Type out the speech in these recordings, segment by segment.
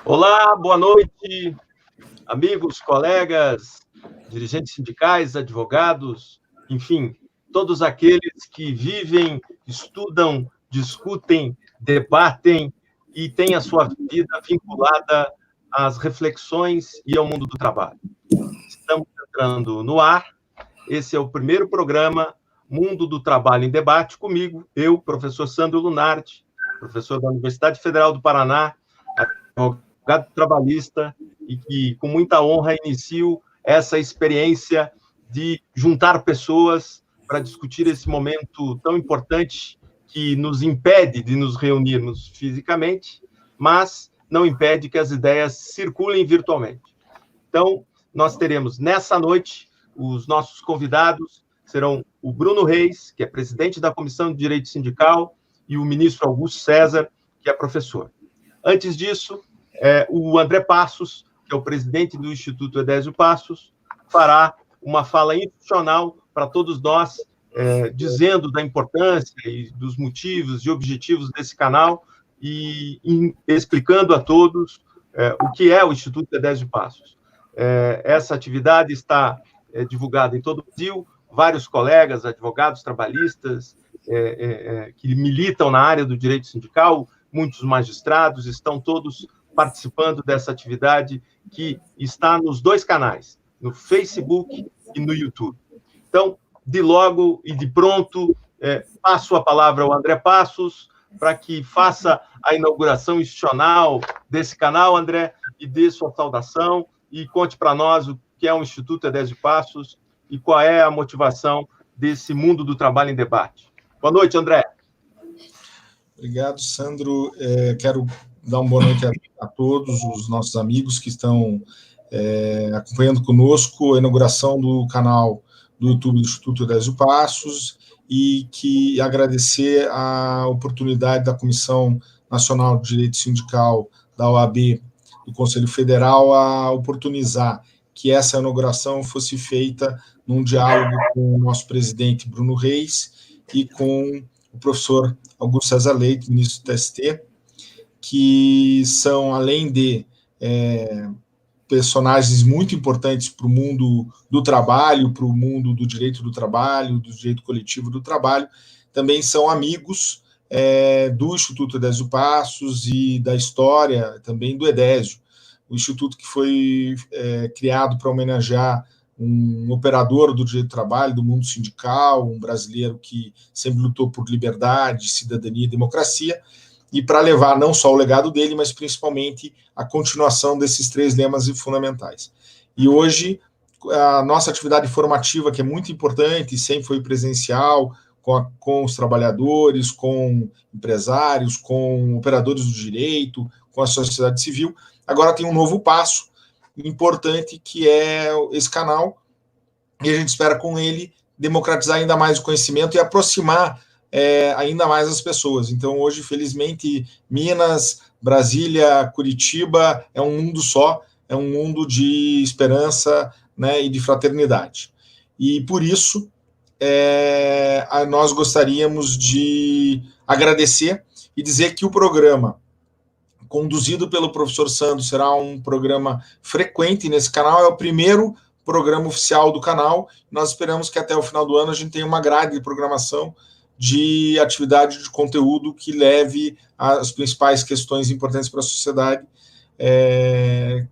Olá, boa noite, amigos, colegas, dirigentes sindicais, advogados, enfim, todos aqueles que vivem, estudam, discutem, debatem e têm a sua vida vinculada às reflexões e ao mundo do trabalho. Estamos entrando no ar. Esse é o primeiro programa Mundo do Trabalho em Debate, comigo, eu, professor Sandro Lunardi, professor da Universidade Federal do Paraná, advogado trabalhista, e que, com muita honra, inicio essa experiência de juntar pessoas para discutir esse momento tão importante que nos impede de nos reunirmos fisicamente, mas não impede que as ideias circulem virtualmente. Então, nós teremos nessa noite os nossos convidados serão o Bruno Reis, que é presidente da Comissão de Direito Sindical, e o ministro Augusto César, que é professor. Antes disso, o André Passos, que é o presidente do Instituto Edésio Passos, fará uma fala institucional para todos nós, dizendo da importância e dos motivos e objetivos desse canal e explicando a todos o que é o Instituto Edésio Passos. Essa atividade está divulgada em todo o Brasil, vários colegas, advogados trabalhistas, que militam na área do direito sindical, muitos magistrados, estão todos participando dessa atividade que está nos dois canais, no Facebook e no YouTube. Então, de logo e de pronto, passo a palavra ao André Passos para que faça a inauguração institucional desse canal, André, e dê sua saudação e conte para nós o que é o Instituto Edésio Passos e qual é a motivação desse mundo do trabalho em debate. Boa noite, André. Obrigado, Sandro. Quero dar uma boa noite a todos os nossos amigos que estão acompanhando conosco a inauguração do canal do YouTube do Instituto Edésio Passos e que agradecer a oportunidade da Comissão Nacional de Direito Sindical da OAB do Conselho Federal a oportunizar que essa inauguração fosse feita num diálogo com o nosso presidente Bruno Reis e com o professor Augusto César Leite, ministro do TST, que são, além de personagens muito importantes para o mundo do trabalho, para o mundo do direito do trabalho, do direito coletivo do trabalho, também são amigos do Instituto Edésio Passos e da história também do Edésio, o instituto que foi criado para homenagear um operador do direito do trabalho, do mundo sindical, um brasileiro que sempre lutou por liberdade, cidadania e democracia, e para levar não só o legado dele, mas principalmente a continuação desses três lemas fundamentais. E hoje, a nossa atividade formativa, que é muito importante, sempre foi presencial, com os trabalhadores, com empresários, com operadores do direito, com a sociedade civil, agora tem um novo passo importante, que é esse canal, e a gente espera com ele democratizar ainda mais o conhecimento e aproximar ainda mais as pessoas. Então, hoje, felizmente, Minas, Brasília, Curitiba é um mundo só, é um mundo de esperança, né, e de fraternidade. E, por isso, nós gostaríamos de agradecer e dizer que o programa conduzido pelo professor Sandro será um programa frequente nesse canal, é o primeiro programa oficial do canal. Nós esperamos que até o final do ano a gente tenha uma grade de programação de atividade de conteúdo que leve as principais questões importantes para a sociedade,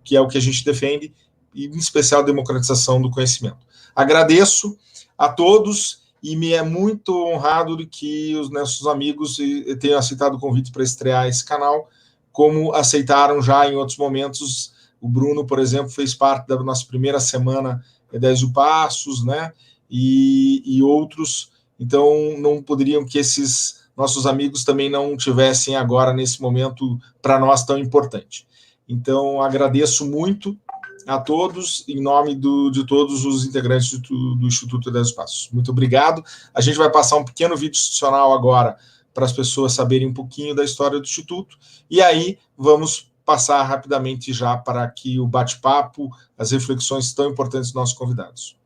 que é o que a gente defende, e em especial a democratização do conhecimento. Agradeço a todos e me é muito honrado de que os nossos amigos tenham aceitado o convite para estrear esse canal, como aceitaram já em outros momentos. O Bruno, por exemplo, fez parte da nossa primeira semana Edésio Passos, né? E outros. Então, não poderiam que esses nossos amigos também não tivessem agora, nesse momento, para nós tão importante. Então, agradeço muito a todos, em nome de todos os integrantes do Instituto Edésio Passos. Muito obrigado. A gente vai passar um pequeno vídeo institucional agora, para as pessoas saberem um pouquinho da história do Instituto, e aí vamos passar rapidamente já para aqui o bate-papo, as reflexões tão importantes dos nossos convidados.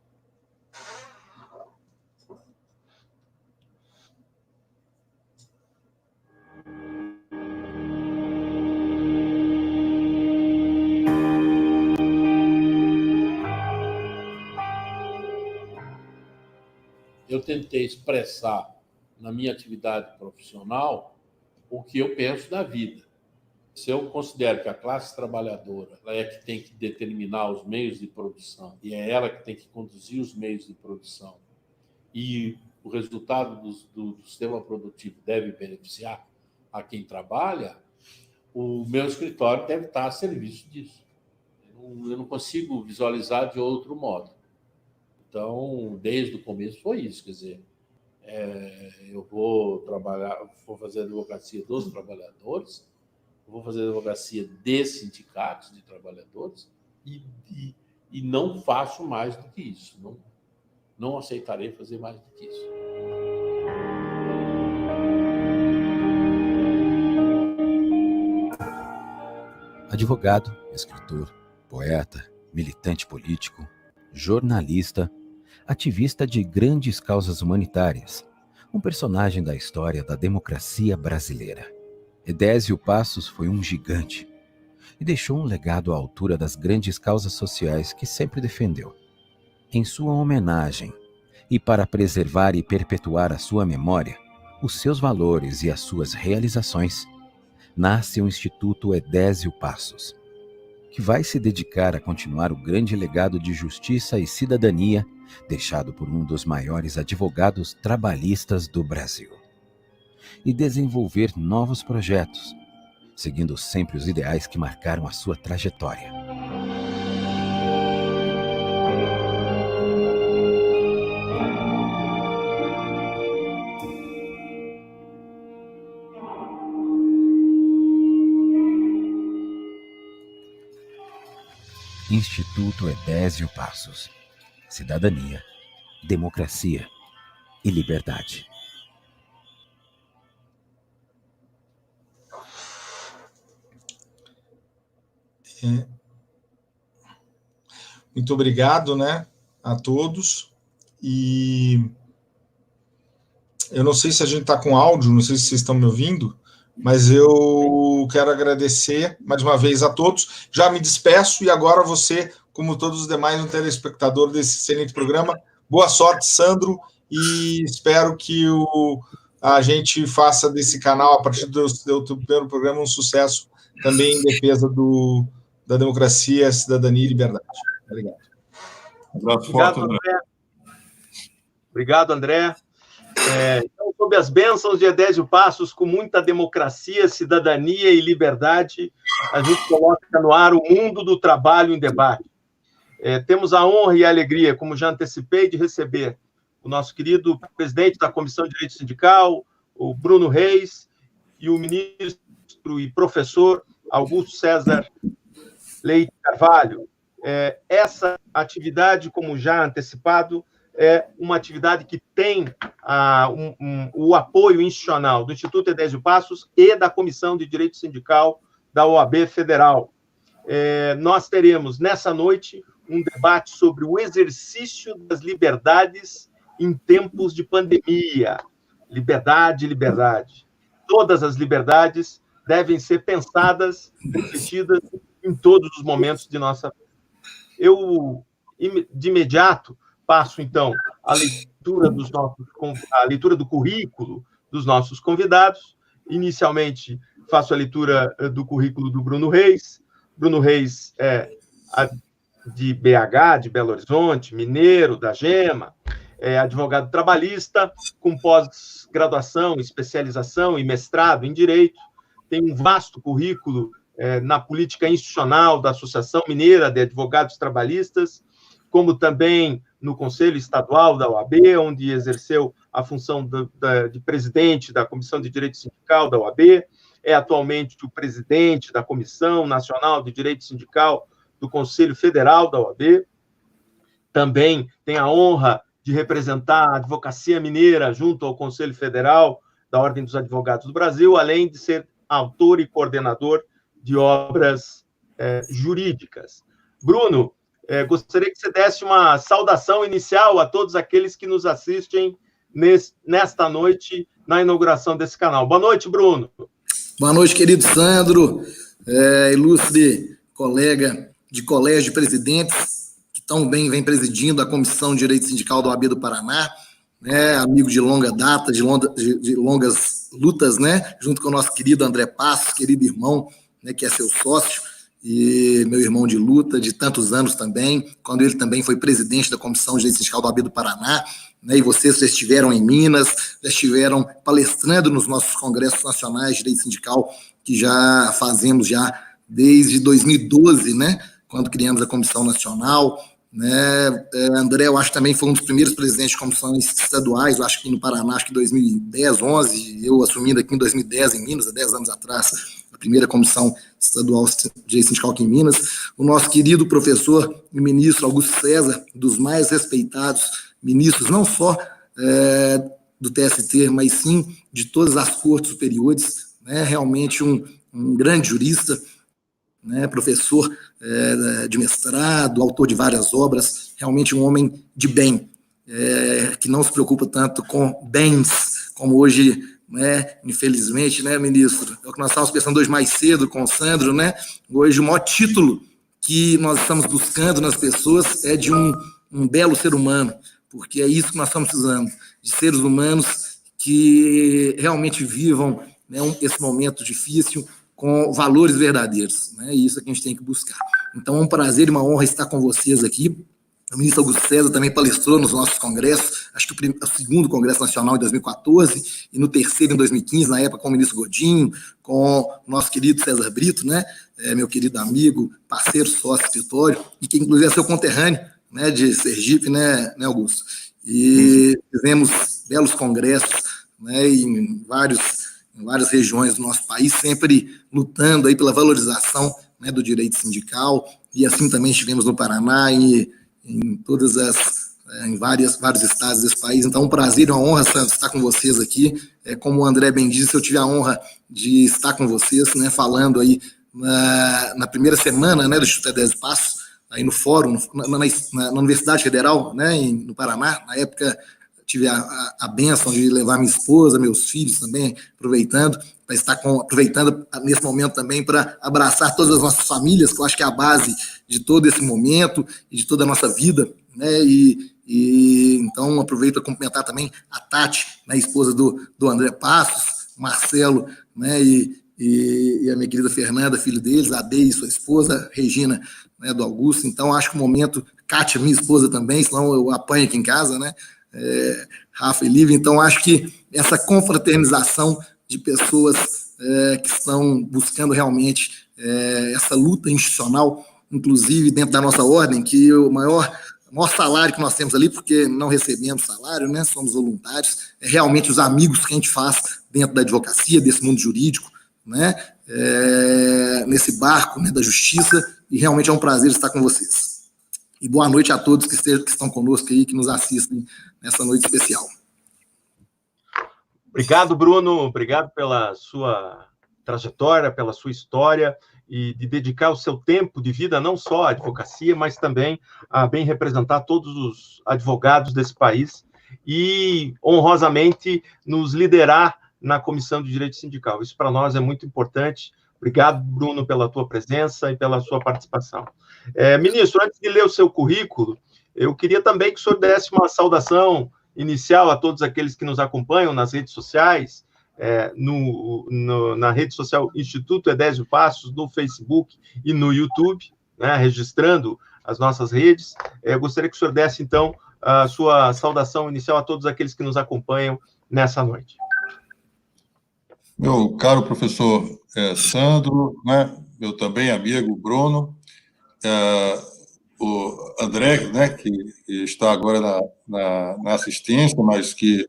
eu tentei expressar na minha atividade profissional o que eu penso da vida. Se eu considero que a classe trabalhadora ela é que tem que determinar os meios de produção e é ela que tem que conduzir os meios de produção e o resultado do sistema produtivo deve beneficiar a quem trabalha, o meu escritório deve estar a serviço disso. Eu não consigo visualizar de outro modo. Então, desde o começo foi isso, quer dizer, eu vou fazer a advocacia dos trabalhadores, vou fazer a advocacia de sindicatos de trabalhadores e não faço mais do que isso. Não aceitarei fazer mais do que isso. Advogado, escritor, poeta, militante político, jornalista, ativista de grandes causas humanitárias, um personagem da história da democracia brasileira. Edésio Passos foi um gigante e deixou um legado à altura das grandes causas sociais que sempre defendeu. Em sua homenagem, e para preservar e perpetuar a sua memória, os seus valores e as suas realizações, nasce o Instituto Edésio Passos, que vai se dedicar a continuar o grande legado de justiça e cidadania deixado por um dos maiores advogados trabalhistas do Brasil, e desenvolver novos projetos, seguindo sempre os ideais que marcaram a sua trajetória. Instituto Edésio Passos. Cidadania, democracia e liberdade. Muito obrigado, a todos. E eu não sei se a gente está com áudio, não sei se vocês estão me ouvindo, mas eu quero agradecer mais uma vez a todos. Já me despeço e agora você, como todos os demais, um telespectador desse excelente programa. Boa sorte, Sandro, e espero que a gente faça desse canal, a partir do primeiro programa, um sucesso também em defesa da democracia, cidadania e liberdade. Obrigado. Obrigado, André. Obrigado, André. Então, sob as bênçãos de Edésio Passos, com muita democracia, cidadania e liberdade, a gente coloca no ar o mundo do trabalho em debate. Temos a honra e a alegria, como já antecipei, de receber o nosso querido presidente da Comissão de Direito Sindical, o Bruno Reis, e o ministro e professor Augusto César Leite Carvalho. Essa atividade, como já antecipado, é uma atividade que tem o apoio institucional do Instituto Edésio Passos e da Comissão de Direito Sindical da OAB Federal. Nós teremos, nessa noite, um debate sobre o exercício das liberdades em tempos de pandemia. Liberdade, liberdade. Todas as liberdades devem ser pensadas, refletidas em todos os momentos de nossa vida. Eu, de imediato, passo, então, a leitura do currículo dos nossos convidados. Inicialmente, faço a leitura do currículo do Bruno Reis. Bruno Reis é de BH, de Belo Horizonte, mineiro, da Gema, advogado trabalhista, com pós-graduação, especialização e mestrado em Direito. Tem um vasto currículo na política institucional da Associação Mineira de Advogados Trabalhistas, como também no Conselho Estadual da OAB, onde exerceu a função de presidente da Comissão de Direito Sindical da OAB, é atualmente o presidente da Comissão Nacional de Direito Sindical do Conselho Federal da OAB, também tem a honra de representar a advocacia mineira junto ao Conselho Federal da Ordem dos Advogados do Brasil, além de ser autor e coordenador de obras jurídicas. Bruno, gostaria que você desse uma saudação inicial a todos aqueles que nos assistem nesta noite na inauguração desse canal. Boa noite, Bruno. Boa noite, querido Sandro, ilustre colega de colégio de presidentes, que tão bem vem presidindo a Comissão de Direito Sindical da OAB do Paraná, né, amigo de longa data, de longas lutas, né, junto com o nosso querido André Passos, querido irmão, né, que é seu sócio, e meu irmão de luta de tantos anos também, quando ele também foi presidente da Comissão de Direito Sindical do AB do Paraná, né, e vocês já estiveram em Minas, já estiveram palestrando nos nossos congressos nacionais de direito sindical, que já fazemos já desde 2012, né, quando criamos a Comissão Nacional, né, André, eu acho que também foi um dos primeiros presidentes de comissões estaduais, eu acho que no Paraná, acho que em 2010, 11, eu assumindo aqui em 2010 em Minas, há 10 anos atrás, a primeira comissão estadual de direito sindical aqui em Minas, o nosso querido professor e ministro Augusto César, dos mais respeitados ministros, não só do TST, mas sim de todas as cortes superiores, né, realmente um grande jurista, né, professor de mestrado, autor de várias obras, realmente um homem de bem, que não se preocupa tanto com bens, como hoje, né, infelizmente, né, ministro, é o que nós estávamos pensando hoje mais cedo com o Sandro, né, hoje o maior título que nós estamos buscando nas pessoas é de um belo ser humano, porque é isso que nós estamos precisando, de seres humanos que realmente vivam, né, esse momento difícil, com valores verdadeiros, né? Isso é que a gente tem que buscar. Então, é um prazer e uma honra estar com vocês aqui. O ministro Augusto César também palestrou nos nossos congressos, acho que o segundo Congresso Nacional em 2014 e no terceiro em 2015, na época com o ministro Godinho, com o nosso querido César Brito, né? Meu querido amigo, parceiro, sócio, escritório, e que inclusive é seu conterrâneo, né, de Sergipe, né, Augusto? E fizemos belos congressos, né, em várias regiões do nosso país, sempre lutando aí pela valorização, né, do direito sindical, e assim também estivemos no Paraná e em vários estados desse país. Então, um prazer e uma honra, Santos, estar com vocês aqui. Como o André bem disse, eu tive a honra de estar com vocês, né, falando aí na primeira semana, né, do Instituto Edésio Passos, aí no fórum, na Universidade Federal, né, no Paraná. Na época, tive a bênção de levar minha esposa, meus filhos também, aproveitando nesse momento também para abraçar todas as nossas famílias, que eu acho que é a base de todo esse momento e de toda a nossa vida, né? E então aproveito para cumprimentar também a Tati, né, esposa do André Passos, Marcelo, né, e a minha querida Fernanda, filho deles, a Dei, sua esposa, Regina, né, do Augusto. Então acho que o momento, Kátia, minha esposa também, senão eu apanho aqui em casa, né? Rafa e Lívia. Então acho que essa confraternização de pessoas que estão buscando realmente essa luta institucional, inclusive dentro da nossa ordem, que o maior salário que nós temos ali, porque não recebemos salário, né, somos voluntários, é realmente os amigos que a gente faz dentro da advocacia, desse mundo jurídico, né, nesse barco, né, da justiça, e realmente é um prazer estar com vocês. E boa noite a todos que estão conosco aí, que nos assistem nessa noite especial. Obrigado, Bruno. Obrigado pela sua trajetória, pela sua história e de dedicar o seu tempo de vida não só à advocacia, mas também a bem representar todos os advogados desse país e, honrosamente, nos liderar na Comissão de Direito Sindical. Isso, para nós, é muito importante. Obrigado, Bruno, pela tua presença e pela sua participação. Ministro, antes de ler o seu currículo, eu queria também que o senhor desse uma saudação inicial a todos aqueles que nos acompanham nas redes sociais, na rede social Instituto Edésio Passos, no Facebook e no YouTube, né, registrando as nossas redes. Eu gostaria que o senhor desse, então, a sua saudação inicial a todos aqueles que nos acompanham nessa noite. Meu caro professor Sandro, né, meu também amigo Bruno, o André, né, que está agora na assistência, mas que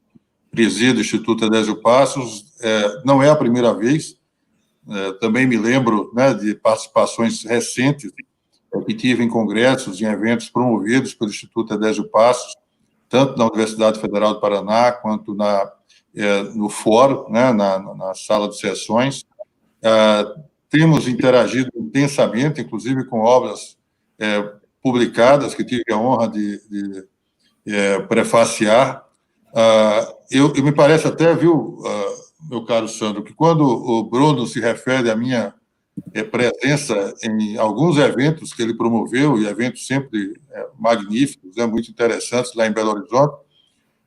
preside o Instituto Edésio Passos, não é a primeira vez, também me lembro, né, de participações recentes que tive em congressos, em eventos promovidos pelo Instituto Edésio Passos, tanto na Universidade Federal do Paraná, quanto no fórum, né, na sala de sessões. Temos interagido intensamente, inclusive com obras publicadas, que tive a honra de prefaciar. Eu me parece até, viu, meu caro Sandro, que quando o Bruno se refere à minha presença em alguns eventos que ele promoveu, e eventos sempre magníficos, muito interessantes, lá em Belo Horizonte,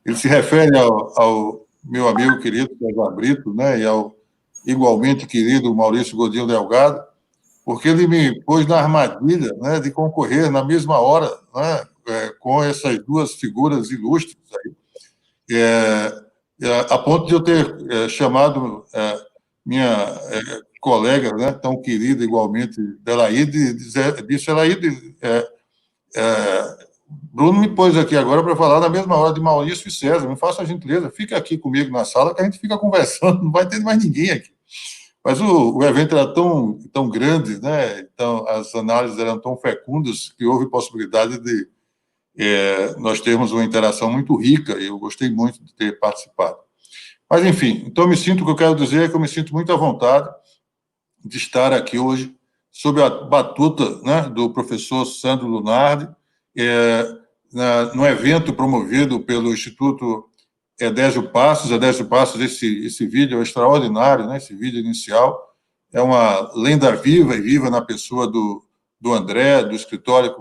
Ele se refere ao meu amigo querido César Brito, né, e ao igualmente querido Maurício Godinho Delgado, porque ele me pôs na armadilha, né, de concorrer na mesma hora, né, com essas duas figuras ilustres aí. A ponto de eu ter chamado minha colega, né, tão querida igualmente, Delaide, disse, Delaide, Bruno me pôs aqui agora para falar na mesma hora de Maurício e César, me faça a gentileza, fica aqui comigo na sala que a gente fica conversando, não vai ter mais ninguém aqui. Mas o evento era tão grande, né? Então, as análises eram tão fecundas que houve possibilidade de nós termos uma interação muito rica, e eu gostei muito de ter participado. Mas, enfim, então o que eu quero dizer é que eu me sinto muito à vontade de estar aqui hoje sob a batuta, né, do professor Sandro Lunardi, no evento promovido pelo Instituto Edésio Passos. Edésio Passos, esse vídeo é extraordinário, né? Esse vídeo inicial é uma lenda viva e viva na pessoa do André, do escritório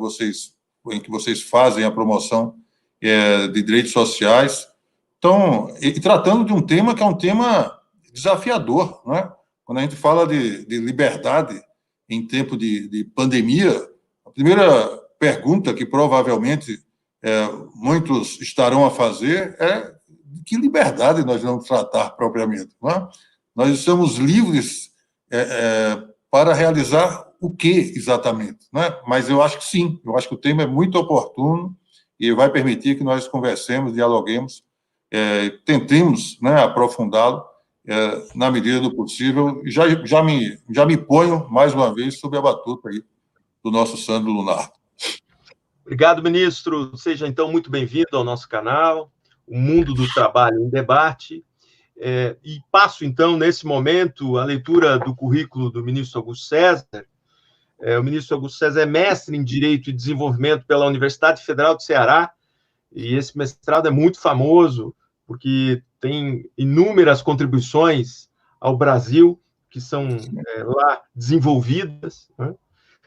em que vocês fazem a promoção de direitos sociais. Então, e tratando de um tema que é um tema desafiador, né? Quando a gente fala de liberdade em tempo de pandemia, a primeira pergunta que provavelmente muitos estarão a fazer é de que liberdade nós vamos tratar propriamente, não é? Nós estamos livres para realizar o que exatamente, não é? Mas eu acho que sim, eu acho que o tema é muito oportuno e vai permitir que nós conversemos, dialoguemos, tentemos, né, aprofundá-lo na medida do possível. E já me ponho, mais uma vez, sob a batuta aí do nosso Sandro Lunardi. Obrigado, ministro. Seja, então, muito bem-vindo ao nosso canal, O Mundo do Trabalho em Debate. E passo, então, nesse momento, a leitura do currículo do ministro Augusto César. O ministro Augusto César é mestre em Direito e Desenvolvimento pela Universidade Federal do Ceará, e esse mestrado é muito famoso, porque tem inúmeras contribuições ao Brasil, que são lá desenvolvidas, né?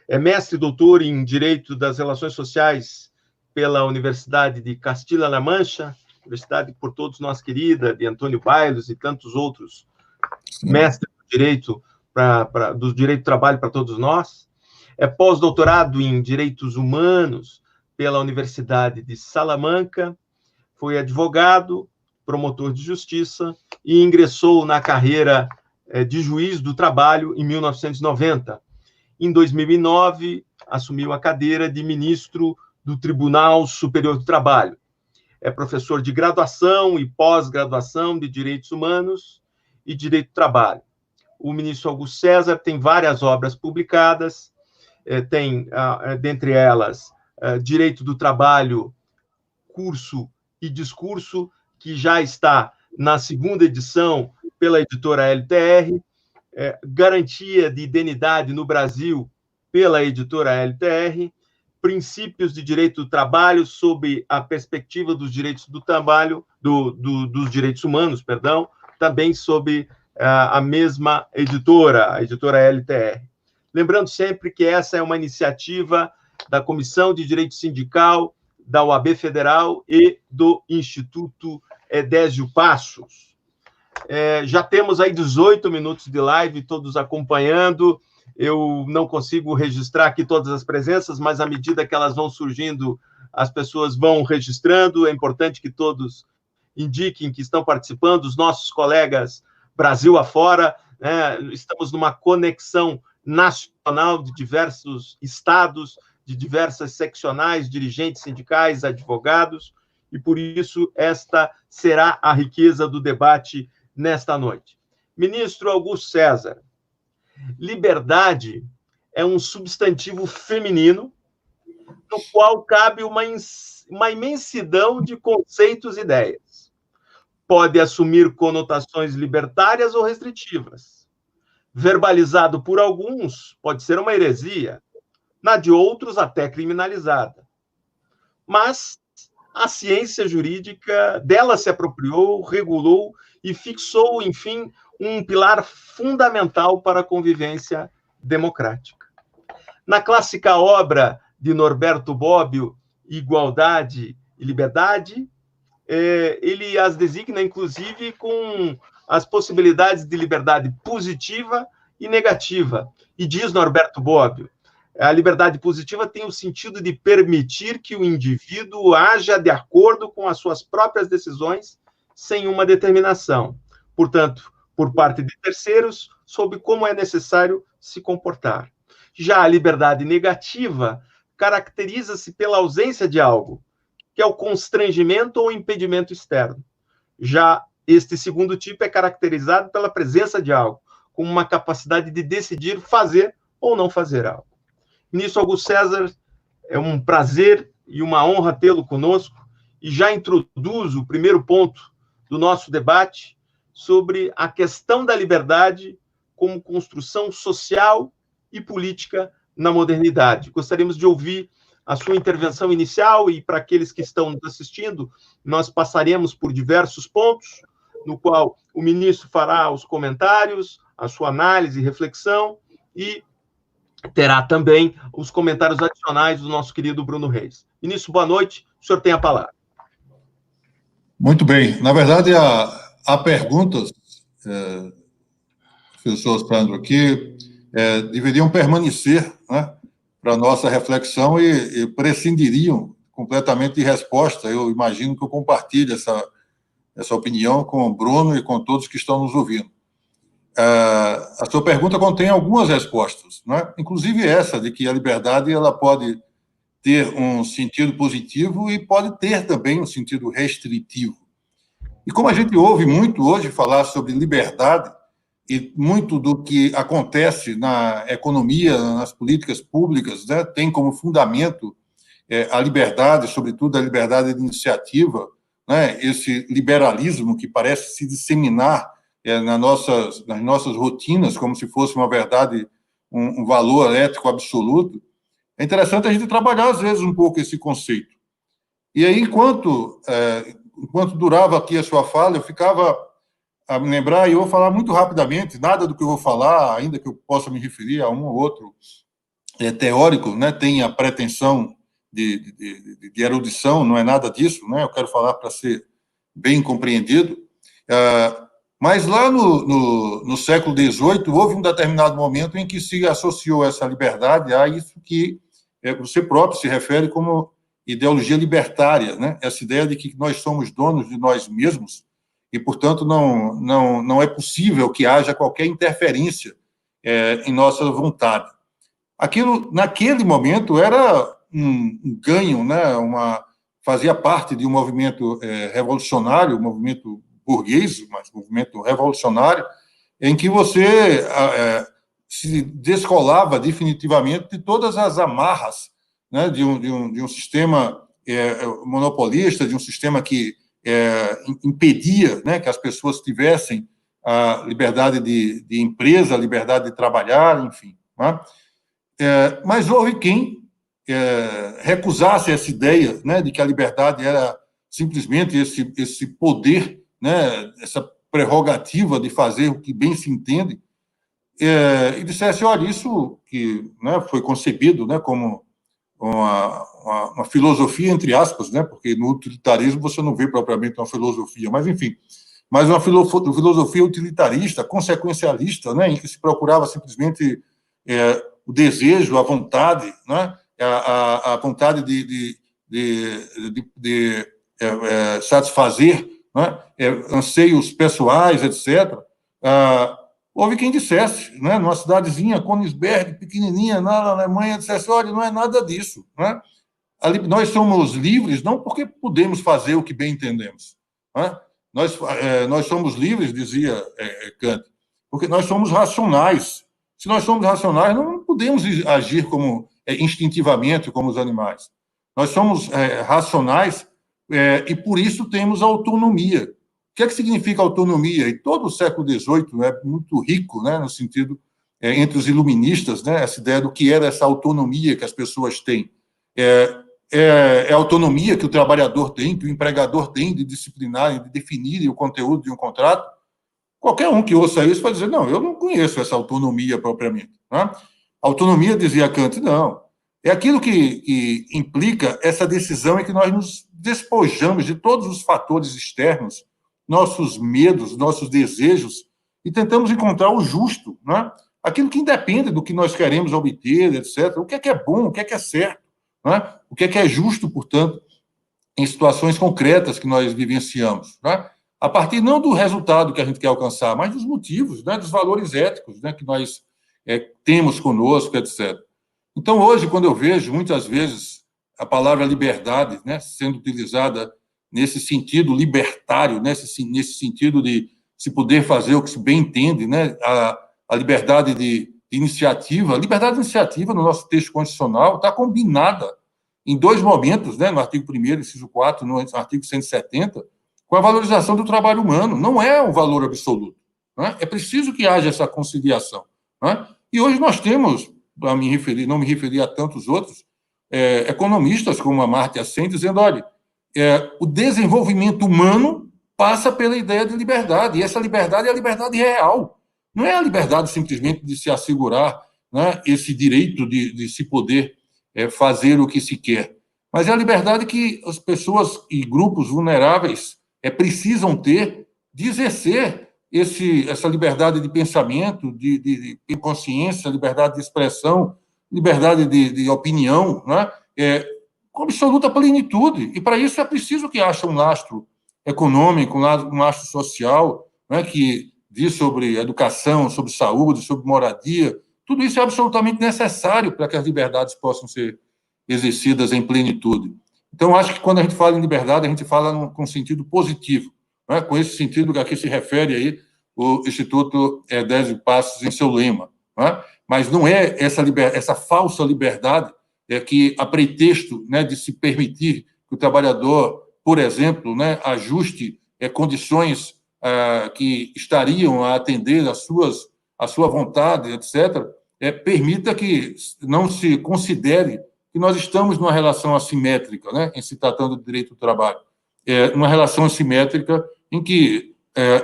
É mestre e doutor em Direito das Relações Sociais pela Universidade de Castilla-La Mancha, universidade por todos nós querida, de Antônio Bailos e tantos outros mestres do direito do trabalho para todos nós. É pós-doutorado em Direitos Humanos pela Universidade de Salamanca, foi advogado, promotor de justiça e ingressou na carreira de juiz do trabalho em 1990. Em 2009, assumiu a cadeira de ministro do Tribunal Superior do Trabalho. É professor de graduação e pós-graduação de Direitos Humanos e Direito do Trabalho. O ministro Augusto César tem várias obras publicadas, tem, dentre elas, Direito do Trabalho, Curso e Discurso, que já está na segunda edição pela editora LTR, Garantia de Idenidade no Brasil, pela editora LTR, Princípios de Direito do Trabalho sob a perspectiva dos direitos do trabalho, dos direitos humanos, perdão, também sob a mesma editora, a editora LTR. Lembrando sempre que essa é uma iniciativa da Comissão de Direito Sindical, da OAB Federal e do Instituto Edésio Passos. Já temos aí 18 minutos de live, todos acompanhando. Eu não consigo registrar aqui todas as presenças, mas à medida que elas vão surgindo, as pessoas vão registrando. É importante que todos indiquem que estão participando, os nossos colegas Brasil afora, né? Estamos numa conexão nacional de diversos estados, de diversas seccionais, dirigentes sindicais, advogados, e por isso esta será a riqueza do debate nesta noite. Ministro Augusto César, liberdade é um substantivo feminino no qual cabe uma imensidão de conceitos e ideias. Pode assumir conotações libertárias ou restritivas. Verbalizado por alguns, pode ser uma heresia, na de outros até criminalizada. Mas a ciência jurídica dela se apropriou, regulou e fixou, enfim, um pilar fundamental para a convivência democrática. Na clássica obra de Norberto Bobbio, Igualdade e Liberdade, ele as designa, inclusive, com as possibilidades de liberdade positiva e negativa. E diz Norberto Bobbio, a liberdade positiva tem o sentido de permitir que o indivíduo haja de acordo com as suas próprias decisões, sem uma determinação. Portanto, por parte de terceiros, sobre como é necessário se comportar. Já a liberdade negativa caracteriza-se pela ausência de algo, que é o constrangimento ou impedimento externo. Já este segundo tipo é caracterizado pela presença de algo, com uma capacidade de decidir fazer ou não fazer algo. Nisso, Augusto César, é um prazer e uma honra tê-lo conosco, e já introduzo o primeiro ponto do nosso debate sobre a questão da liberdade como construção social e política na modernidade. Gostaríamos de ouvir a sua intervenção inicial, e para aqueles que estão nos assistindo, nós passaremos por diversos pontos, no qual o ministro fará os comentários, a sua análise e reflexão, e terá também os comentários adicionais do nosso querido Bruno Reis. Ministro, boa noite, o senhor tem a palavra. Muito bem. Na verdade, há perguntas, professor Sandro, que deveriam permanecer, né, para a nossa reflexão e prescindiriam completamente de resposta. Eu imagino que eu compartilho essa opinião com o Bruno e com todos que estão nos ouvindo. A sua pergunta contém algumas respostas, né? Inclusive essa, de que a liberdade ela pode ter um sentido positivo e pode ter também um sentido restritivo. E como a gente ouve muito hoje falar sobre liberdade, e muito do que acontece na economia, nas políticas públicas, né, tem como fundamento a liberdade, sobretudo a liberdade de iniciativa, né, esse liberalismo que parece se disseminar nas nossas rotinas, como se fosse uma verdade, um valor ético absoluto. É interessante a gente trabalhar, às vezes, um pouco esse conceito. E aí, enquanto durava aqui a sua fala, eu ficava a me lembrar, e eu vou falar muito rapidamente, nada do que eu vou falar, ainda que eu possa me referir a um ou outro teórico, né, tem a pretensão de erudição, não é nada disso, né, eu quero falar para ser bem compreendido. Mas lá no século XVIII, houve um determinado momento em que se associou essa liberdade a isso que você próprio se refere como ideologia libertária, né? Essa ideia de que nós somos donos de nós mesmos e, portanto, não é possível que haja qualquer interferência em nossa vontade. Aquilo, naquele momento, era um ganho, né? Fazia parte de um movimento revolucionário, um movimento burguês, mas um movimento revolucionário, em que você se descolava definitivamente de todas as amarras, né, de um sistema monopolista, de um sistema que impedia, né, que as pessoas tivessem a liberdade de empresa, a liberdade de trabalhar, enfim. Né? Mas houve quem recusasse essa ideia, né, de que a liberdade era simplesmente esse poder, né, essa prerrogativa de fazer o que bem se entende, e dissesse, olha, isso que, né, foi concebido, né, como uma filosofia, entre aspas, né, porque no utilitarismo você não vê propriamente uma filosofia, mas, enfim, mas uma filosofia utilitarista, consequencialista, né, em que se procurava simplesmente o desejo, a vontade, né, a vontade de satisfazer, né, anseios pessoais, etc. Houve quem dissesse, né, numa cidadezinha, Königsberg, pequenininha, na Alemanha, dissesse, olha, não é nada disso. Né? Nós somos livres não porque podemos fazer o que bem entendemos. Né? Nós somos livres, dizia Kant, porque nós somos racionais. Se nós somos racionais, não podemos agir como instintivamente, como os animais. Nós somos racionais e, por isso, temos autonomia. O que é que significa autonomia? E todo o século XVIII é muito rico, né, no sentido, entre os iluministas, né, essa ideia do que era essa autonomia que as pessoas têm. A autonomia que o trabalhador tem, que o empregador tem de disciplinar e de definir o conteúdo de um contrato. Qualquer um que ouça isso vai dizer, não, eu não conheço essa autonomia propriamente. Né? Autonomia, dizia Kant, não. é aquilo que implica essa decisão em que nós nos despojamos de todos os fatores externos, nossos medos, nossos desejos, e tentamos encontrar o justo, né? Aquilo que independe do que nós queremos obter, etc. O que é bom, o que é certo, né? O que é justo, portanto, em situações concretas que nós vivenciamos, né? A partir não do resultado que a gente quer alcançar, mas dos motivos, né? Dos valores éticos, né? Que nós temos conosco, etc. Então, hoje, quando eu vejo, muitas vezes, a palavra liberdade, né? Sendo utilizada nesse sentido libertário, nesse sentido de se poder fazer o que se bem entende, né? A liberdade de iniciativa. A liberdade de iniciativa, no nosso texto constitucional, está combinada em dois momentos, né? No artigo 1º, inciso 4, no artigo 170, com a valorização do trabalho humano. Não é um valor absoluto, né? É preciso que haja essa conciliação, né? E hoje nós temos, para me referir, não me referir a tantos outros, economistas como Amartya Sen, dizendo, olha, o desenvolvimento humano passa pela ideia de liberdade, e essa liberdade é a liberdade real. Não é a liberdade simplesmente de se assegurar, né, esse direito de se poder fazer o que se quer, mas é a liberdade que as pessoas e grupos vulneráveis precisam ter de exercer essa liberdade de pensamento, de consciência, liberdade de expressão, liberdade de opinião, né, com absoluta plenitude. E, para isso, é preciso que haja um lastro econômico, um lastro social, né, que diz sobre educação, sobre saúde, sobre moradia. Tudo isso é absolutamente necessário para que as liberdades possam ser exercidas em plenitude. Então, acho que quando a gente fala em liberdade, a gente fala com sentido positivo, né? Com esse sentido a que se refere aí o Instituto Désio Passos em seu lema, né? Mas não é essa falsa liberdade que, a pretexto, né, de se permitir que o trabalhador, por exemplo, né, ajuste condições que estariam a atender a sua vontade, etc., permita que não se considere que nós estamos numa relação assimétrica, né, em se tratando do direito do trabalho. Uma relação assimétrica em que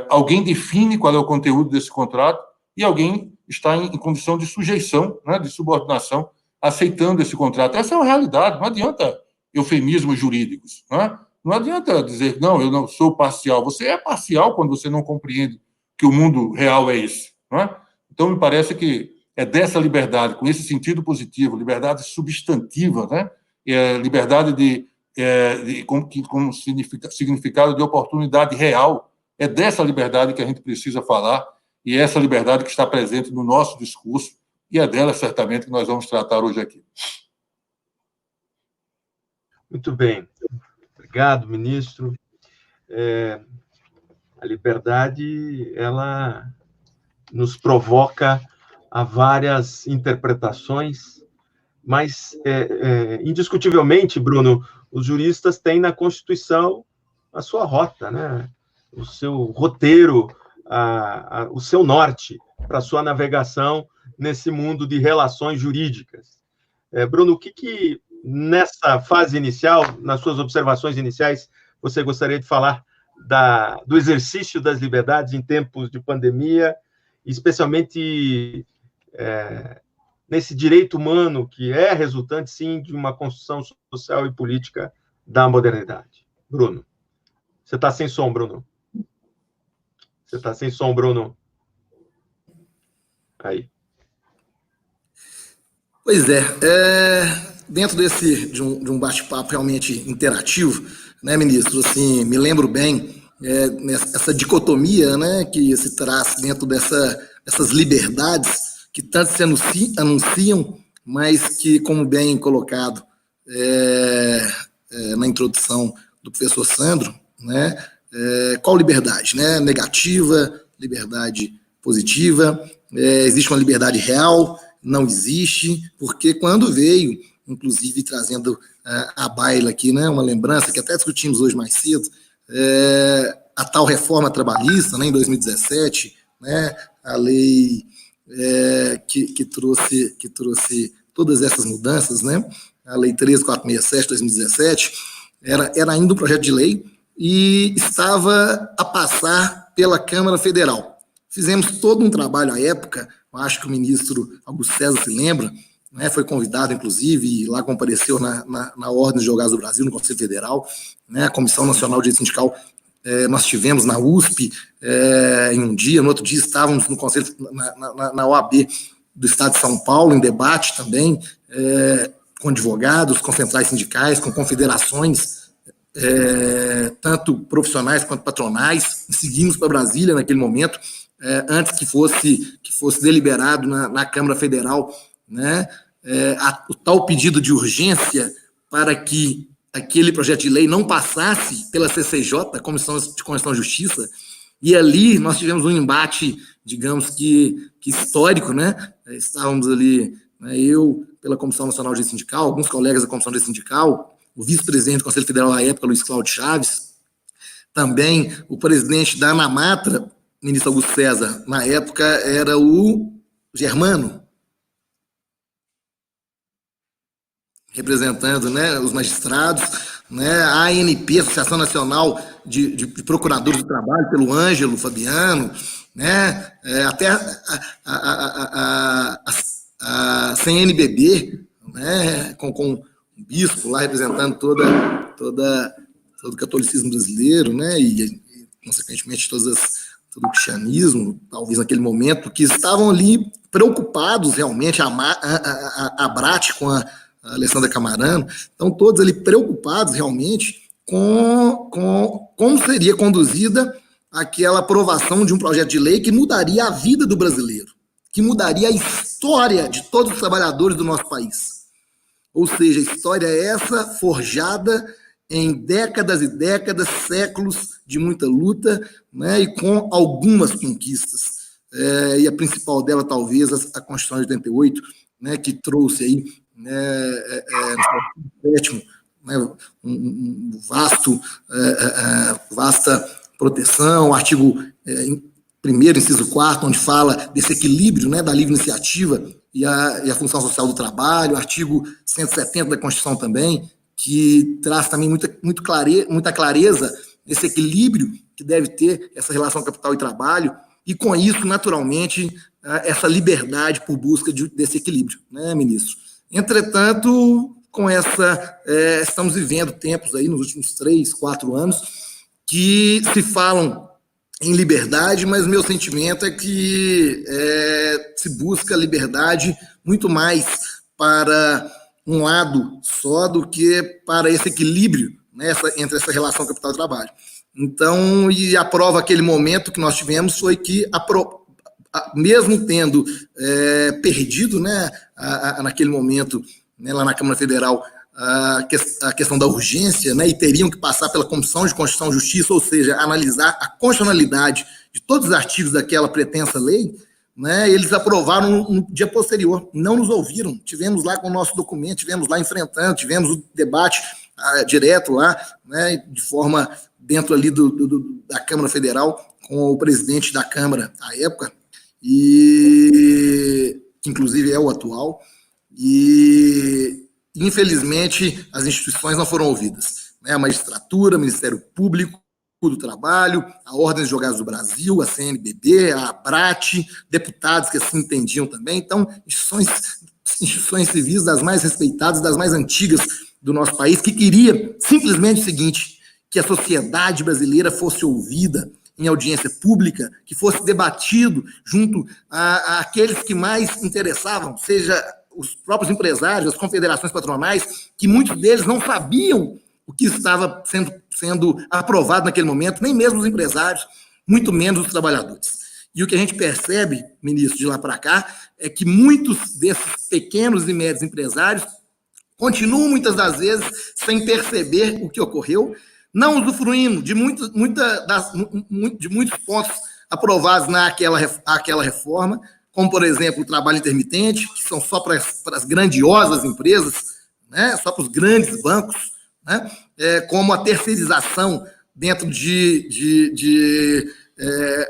alguém define qual é o conteúdo desse contrato e alguém está em condição de sujeição, né, de subordinação, aceitando esse contrato. Essa é a realidade, não adianta eufemismos jurídicos, né? Não adianta dizer, não, eu não sou parcial. Você é parcial quando você não compreende que o mundo real é esse, não é? Então, me parece que é dessa liberdade, com esse sentido positivo, liberdade substantiva, né? Liberdade como significado de oportunidade real, é dessa liberdade que a gente precisa falar, e é essa liberdade que está presente no nosso discurso, e é dela, certamente, que nós vamos tratar hoje aqui. Muito bem. Obrigado, ministro. A liberdade, ela nos provoca a várias interpretações, mas, indiscutivelmente, Bruno, os juristas têm na Constituição a sua rota, né? O seu roteiro, o seu norte para a sua navegação nesse mundo de relações jurídicas. Bruno, o que nessa fase inicial, nas suas observações iniciais, você gostaria de falar do exercício das liberdades em tempos de pandemia, especialmente nesse direito humano que é resultante, sim, de uma construção social e política da modernidade? Bruno. Você está sem som, Bruno. Você está sem som, Bruno. Aí. Pois dentro de um bate-papo realmente interativo, né, ministro, assim, me lembro bem essa dicotomia, né, que se traz dentro dessas liberdades que tanto se anunciam, mas que, como bem colocado na introdução do professor Sandro, né, qual liberdade, né? Negativa, liberdade positiva, existe uma liberdade real, não existe, porque quando veio, inclusive trazendo à baila aqui, né, uma lembrança que até discutimos hoje mais cedo, a tal reforma trabalhista, né, em 2017, né, a lei que trouxe todas essas mudanças, né, a lei 13.467 de 2017, era ainda um projeto de lei e estava a passar pela Câmara Federal. Fizemos todo um trabalho à época, eu acho que o ministro Augusto César se lembra, né, foi convidado, inclusive, e lá compareceu na Ordem dos Advogados do Brasil, no Conselho Federal, né, a Comissão Nacional de Direito Sindical, nós tivemos na USP em um dia, no outro dia estávamos no Conselho, na OAB do Estado de São Paulo, em debate também, com advogados, com centrais sindicais, com confederações, tanto profissionais quanto patronais, e seguimos para Brasília naquele momento, antes que fosse deliberado na Câmara Federal, né, o tal pedido de urgência para que aquele projeto de lei não passasse pela CCJ, a Comissão de Constituição e Justiça, e ali nós tivemos um embate, digamos que histórico, né? Estávamos ali, né, eu, pela Comissão Nacional de Direito Sindical, alguns colegas da Comissão de Direito Sindical, o vice-presidente do Conselho Federal na época, Luiz Cláudio Chaves, também o presidente da ANAMATRA, ministro Augusto César, na época era o Germano, representando, né, os magistrados, né, a ANP, Associação Nacional de Procuradores do Trabalho, pelo Ângelo Fabiano, né, até a CNBB, né, com o bispo lá representando todo o catolicismo brasileiro, né, e consequentemente todo o cristianismo, talvez naquele momento, que estavam ali preocupados realmente, a Brat com a Alessandra Camarano, então todos ali preocupados realmente com como seria conduzida aquela aprovação de um projeto de lei que mudaria a vida do brasileiro, que mudaria a história de todos os trabalhadores do nosso país. Ou seja, a história é essa forjada em décadas e décadas, séculos de muita luta, né, e com algumas conquistas. E a principal dela, talvez, a Constituição de 88, né, que trouxe aí, no sétimo, né, vasta proteção, o artigo 1º, inciso 4º, onde fala desse equilíbrio, né, da livre iniciativa e a função social do trabalho, o artigo 170 da Constituição também, que traz também muita clareza desse equilíbrio que deve ter essa relação capital e trabalho, e com isso, naturalmente, essa liberdade por busca desse equilíbrio, né, ministro? Entretanto, estamos vivendo tempos aí, nos últimos 3, 4 anos, que se falam em liberdade, mas meu sentimento é que se busca liberdade muito mais para um lado só do que para esse equilíbrio, né, entre essa relação capital e trabalho. Então, e a prova, aquele momento que nós tivemos foi que, mesmo tendo perdido, né, naquele momento, né, lá na Câmara Federal, a questão da urgência, né, e teriam que passar pela Comissão de Constituição e Justiça, ou seja, analisar a constitucionalidade de todos os artigos daquela pretensa lei, né, eles aprovaram no dia posterior, não nos ouviram, tivemos lá com o nosso documento, tivemos lá enfrentando, tivemos o debate direto lá, né, de forma dentro ali da Câmara Federal, com o presidente da Câmara à época, e que inclusive é o atual, e infelizmente as instituições não foram ouvidas, né, a magistratura, o Ministério Público do Trabalho, a Ordem dos Advogados do Brasil, a CNBB, a ABRAT, deputados que assim entendiam também, então instituições civis das mais respeitadas, das mais antigas do nosso país, que queria simplesmente o seguinte, que a sociedade brasileira fosse ouvida em audiência pública, que fosse debatido junto àqueles que mais interessavam, seja os próprios empresários, as confederações patronais, que muitos deles não sabiam o que estava sendo aprovado naquele momento, nem mesmo os empresários, muito menos os trabalhadores. E o que a gente percebe, ministro, de lá para cá, é que muitos desses pequenos e médios empresários continuam, muitas das vezes, sem perceber o que ocorreu, não usufruindo de muitos pontos aprovados naquela reforma, como, por exemplo, o trabalho intermitente, que são só para as grandiosas empresas, né, só para os grandes bancos, né, como a terceirização dentro de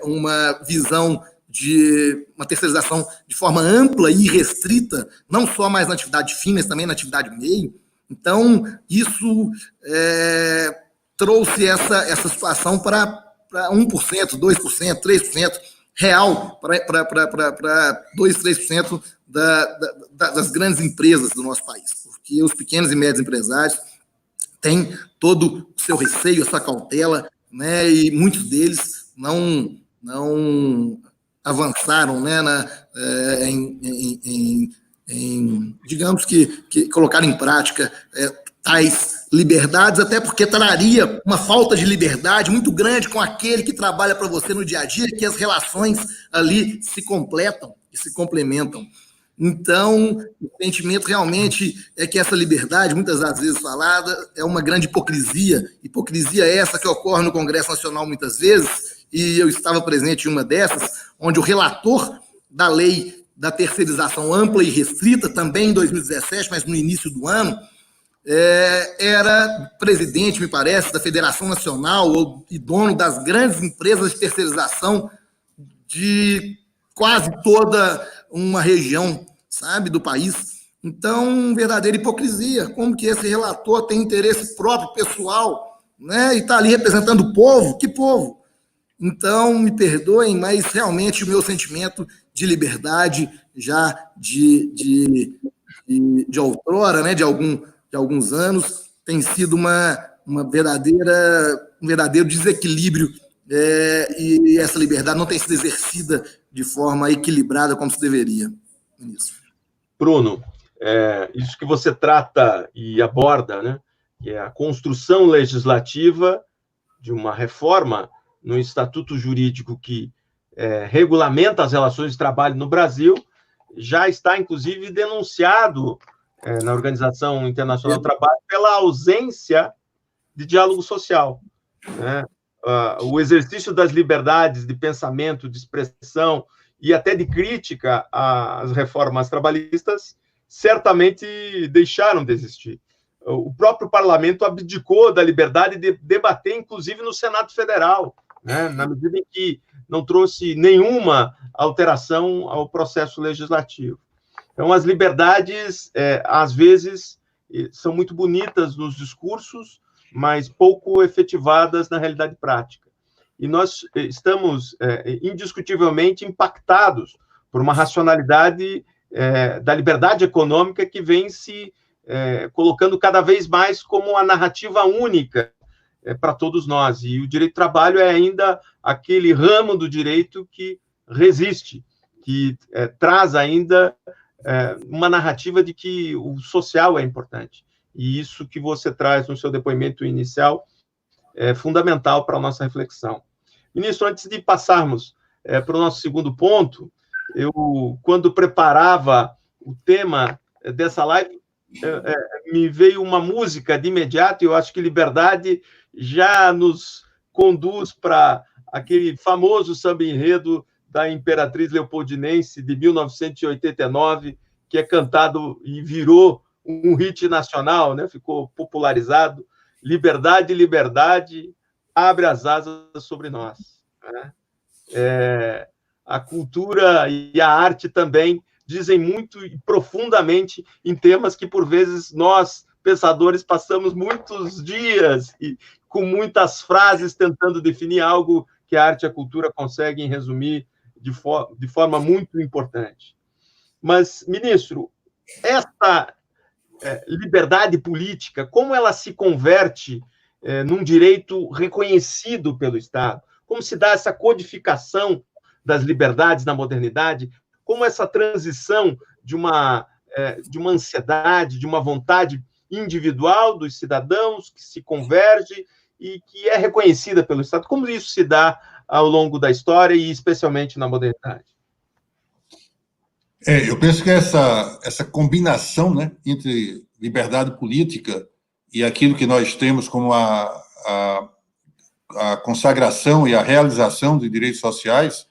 uma visão de uma terceirização de forma ampla e restrita, não só mais na atividade fim, mas também na atividade meio. Então, isso trouxe essa situação para 1%, 2%, 3%, real para 2%, 3% das grandes empresas do nosso país, porque os pequenos e médios empresários têm todo o seu receio, a sua cautela, né, e muitos deles não avançaram, né, digamos que colocar em prática tais liberdades, até porque traria uma falta de liberdade muito grande com aquele que trabalha para você no dia a dia, que as relações ali se completam e se complementam. Então, o sentimento realmente é que essa liberdade, muitas das vezes falada, é uma grande hipocrisia essa que ocorre no Congresso Nacional muitas vezes, e eu estava presente em uma dessas, onde o relator da lei da terceirização ampla e restrita, também em 2017, mas no início do ano, era presidente, me parece, da Federação Nacional e dono das grandes empresas de terceirização de quase toda uma região, sabe, do país. Então, verdadeira hipocrisia. Como que esse relator tem interesse próprio, pessoal, né, e está ali representando o povo? Que povo? Então, me perdoem, mas realmente o meu sentimento de liberdade já de outrora, né, de alguns anos, tem sido um verdadeiro desequilíbrio, e essa liberdade não tem sido exercida de forma equilibrada como se deveria. Ministro. Bruno, isso que você trata e aborda, né, que é a construção legislativa de uma reforma no Estatuto Jurídico que regulamenta as relações de trabalho no Brasil, já está, inclusive, denunciado na Organização Internacional do Trabalho pela ausência de diálogo social, né? O exercício das liberdades de pensamento, de expressão e até de crítica às reformas trabalhistas certamente deixaram de existir. O próprio parlamento abdicou da liberdade de debater, inclusive no Senado Federal, né? Na medida em que não trouxe nenhuma alteração ao processo legislativo. Então, as liberdades, às vezes, são muito bonitas nos discursos, mas pouco efetivadas na realidade prática. E nós estamos, indiscutivelmente, impactados por uma racionalidade da liberdade econômica que vem se colocando cada vez mais como a narrativa única para todos nós. E o direito do trabalho é ainda aquele ramo do direito que resiste, que traz ainda uma narrativa de que o social é importante. E isso que você traz no seu depoimento inicial é fundamental para a nossa reflexão. Ministro, antes de passarmos para o nosso segundo ponto, quando preparava o tema dessa live, me veio uma música de imediato, e eu acho que liberdade já nos conduz para aquele famoso samba-enredo da Imperatriz Leopoldinense, de 1989, que é cantado e virou um hit nacional, né? Ficou popularizado. Liberdade, liberdade, abre as asas sobre nós, né? A cultura e a arte também dizem muito e profundamente em temas que, por vezes, nós, pensadores, passamos muitos dias e com muitas frases tentando definir algo que a arte e a cultura conseguem resumir de forma muito importante. Mas, ministro, essa liberdade política, como ela se converte num direito reconhecido pelo Estado? Como se dá essa codificação das liberdades na modernidade? Como essa transição de uma ansiedade, de uma vontade individual dos cidadãos que se converge e que é reconhecida pelo Estado? Como isso se dá ao longo da história e especialmente na modernidade? Eu penso que essa combinação, né, entre liberdade política e aquilo que nós temos como a consagração e a realização de direitos sociais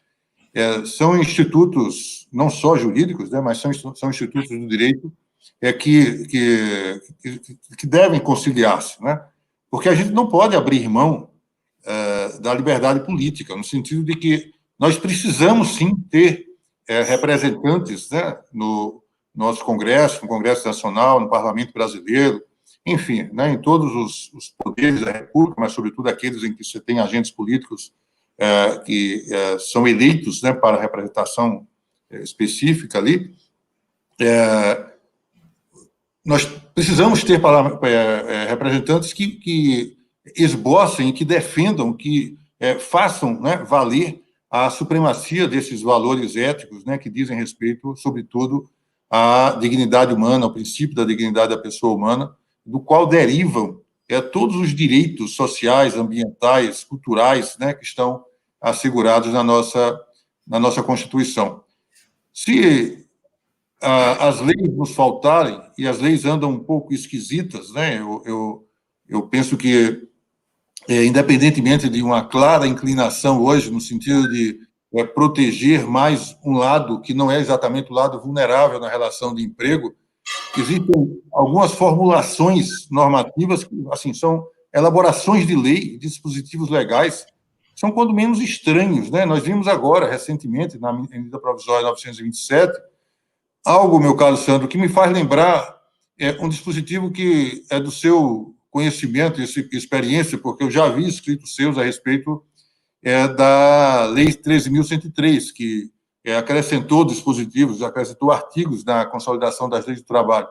são institutos, não só jurídicos, né, mas são institutos do direito que devem conciliar-se, né? Porque a gente não pode abrir mão da liberdade política, no sentido de que nós precisamos, sim, ter representantes, né, no nosso Congresso, no Congresso Nacional, no Parlamento Brasileiro, enfim, né, em todos os poderes da República, mas, sobretudo, aqueles em que você tem agentes políticos que são eleitos, né, para representação específica ali, nós precisamos ter representantes que esbocem, que defendam, que façam, né, valer a supremacia desses valores éticos, né, que dizem respeito, sobretudo, à dignidade humana, ao princípio da dignidade da pessoa humana, do qual derivam todos os direitos sociais, ambientais, culturais, né, que estão assegurados na nossa Constituição. Se as leis nos faltarem, e as leis andam um pouco esquisitas, né, eu penso que, independentemente de uma clara inclinação hoje, no sentido de proteger mais um lado, que não é exatamente o lado vulnerável na relação de emprego, existem algumas formulações normativas que, assim, são elaborações de lei, dispositivos legais, são quando menos estranhos, né? Nós vimos agora, recentemente, na medida provisória 927, algo, meu caro Sandro, que me faz lembrar um dispositivo que é do seu conhecimento e experiência, porque eu já vi escritos seus a respeito da Lei 13.103, que acrescentou dispositivos, acrescentou artigos na consolidação das leis do trabalho.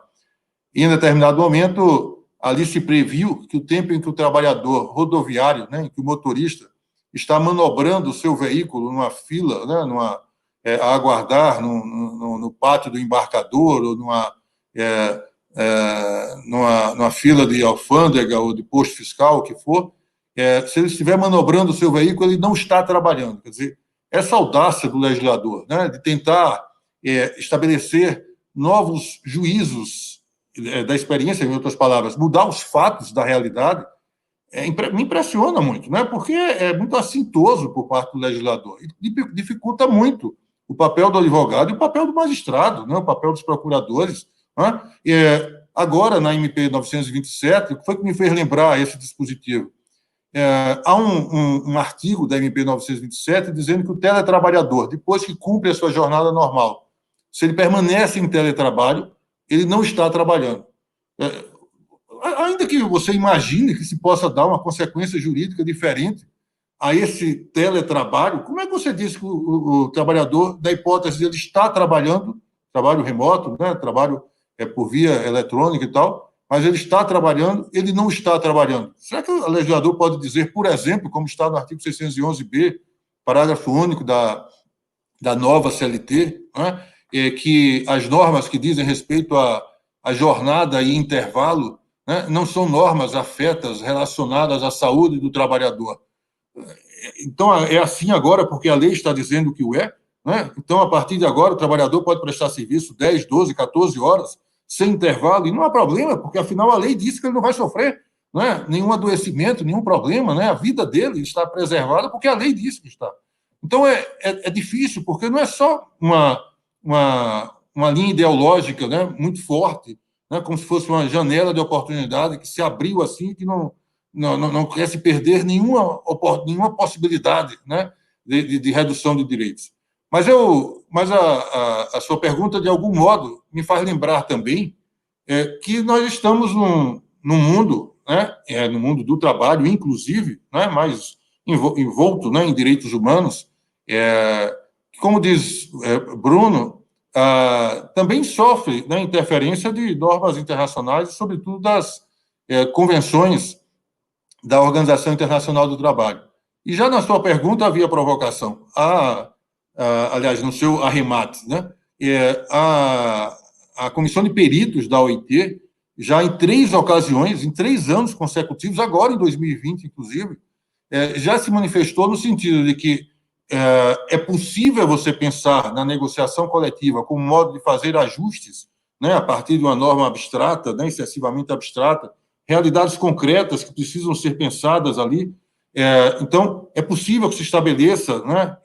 E, em determinado momento, ali se previu que o tempo em que o trabalhador rodoviário, né, em que o motorista está manobrando o seu veículo numa fila, né, a aguardar no pátio do embarcador ou numa fila de alfândega ou de posto fiscal, o que for, se ele estiver manobrando o seu veículo, ele não está trabalhando. Quer dizer, essa audácia do legislador, né, de tentar estabelecer novos juízos da experiência, em outras palavras, mudar os fatos da realidade, me impressiona muito, né, porque é muito assintoso por parte do legislador e dificulta muito o papel do advogado e o papel do magistrado, né, o papel dos procuradores. Né? Agora, na MP 927, o que foi que me fez lembrar esse dispositivo? Há um artigo da MP 927 dizendo que o teletrabalhador, depois que cumpre a sua jornada normal, se ele permanece em teletrabalho, ele não está trabalhando. Ainda que você imagine que se possa dar uma consequência jurídica diferente a esse teletrabalho, como é que você diz que o trabalhador, da hipótese de ele está trabalhando, trabalho remoto, né, trabalho por via eletrônica e tal, mas ele está trabalhando, ele não está trabalhando? Será que o legislador pode dizer, por exemplo, como está no artigo 611b, parágrafo único da nova CLT, né, que as normas que dizem respeito à jornada e intervalo, né, não são normas afetas, relacionadas à saúde do trabalhador? Então, é assim agora, porque a lei está dizendo que o é, né? Então, a partir de agora, o trabalhador pode prestar serviço 10, 12, 14 horas, sem intervalo, e não há problema, porque, afinal, a lei diz que ele não vai sofrer, né, nenhum adoecimento, nenhum problema, né? A vida dele está preservada porque a lei diz que está. Então, é difícil, porque não é só uma linha ideológica, né, muito forte, né, como se fosse uma janela de oportunidade que se abriu assim, que não quer se perder nenhuma possibilidade, né, de redução de direitos. Mas a sua pergunta, de algum modo, me faz lembrar também que nós estamos num mundo, né, no mundo do trabalho, inclusive, né, mais envolto, né, em direitos humanos, como diz Bruno, também sofre, né, interferência de normas internacionais, e, sobretudo, das convenções da Organização Internacional do Trabalho. E já na sua pergunta havia provocação. Aliás, no seu arremate, né? A Comissão de Peritos da OIT, já em 3 ocasiões, em 3 anos consecutivos, agora em 2020, inclusive, já se manifestou no sentido de que é possível você pensar na negociação coletiva como modo de fazer ajustes, né, a partir de uma norma abstrata, né, excessivamente abstrata, realidades concretas que precisam ser pensadas ali. Então, é possível que se estabeleça, né,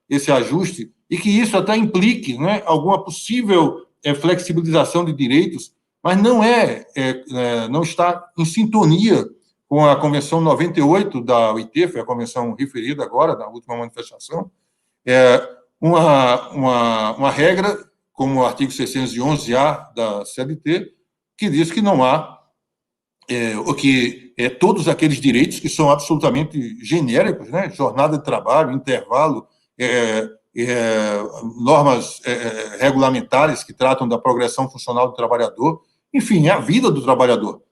esse ajuste e que isso até implique, né, alguma possível flexibilização de direitos, mas não está em sintonia com a Convenção 98 da OIT, foi a convenção referida agora, na última manifestação, uma regra, como o artigo 611-A da CLT, que diz que não há, o que todos aqueles direitos que são absolutamente genéricos, né? Jornada de trabalho, intervalo, normas regulamentares que tratam da progressão funcional do trabalhador, enfim, a vida do trabalhador.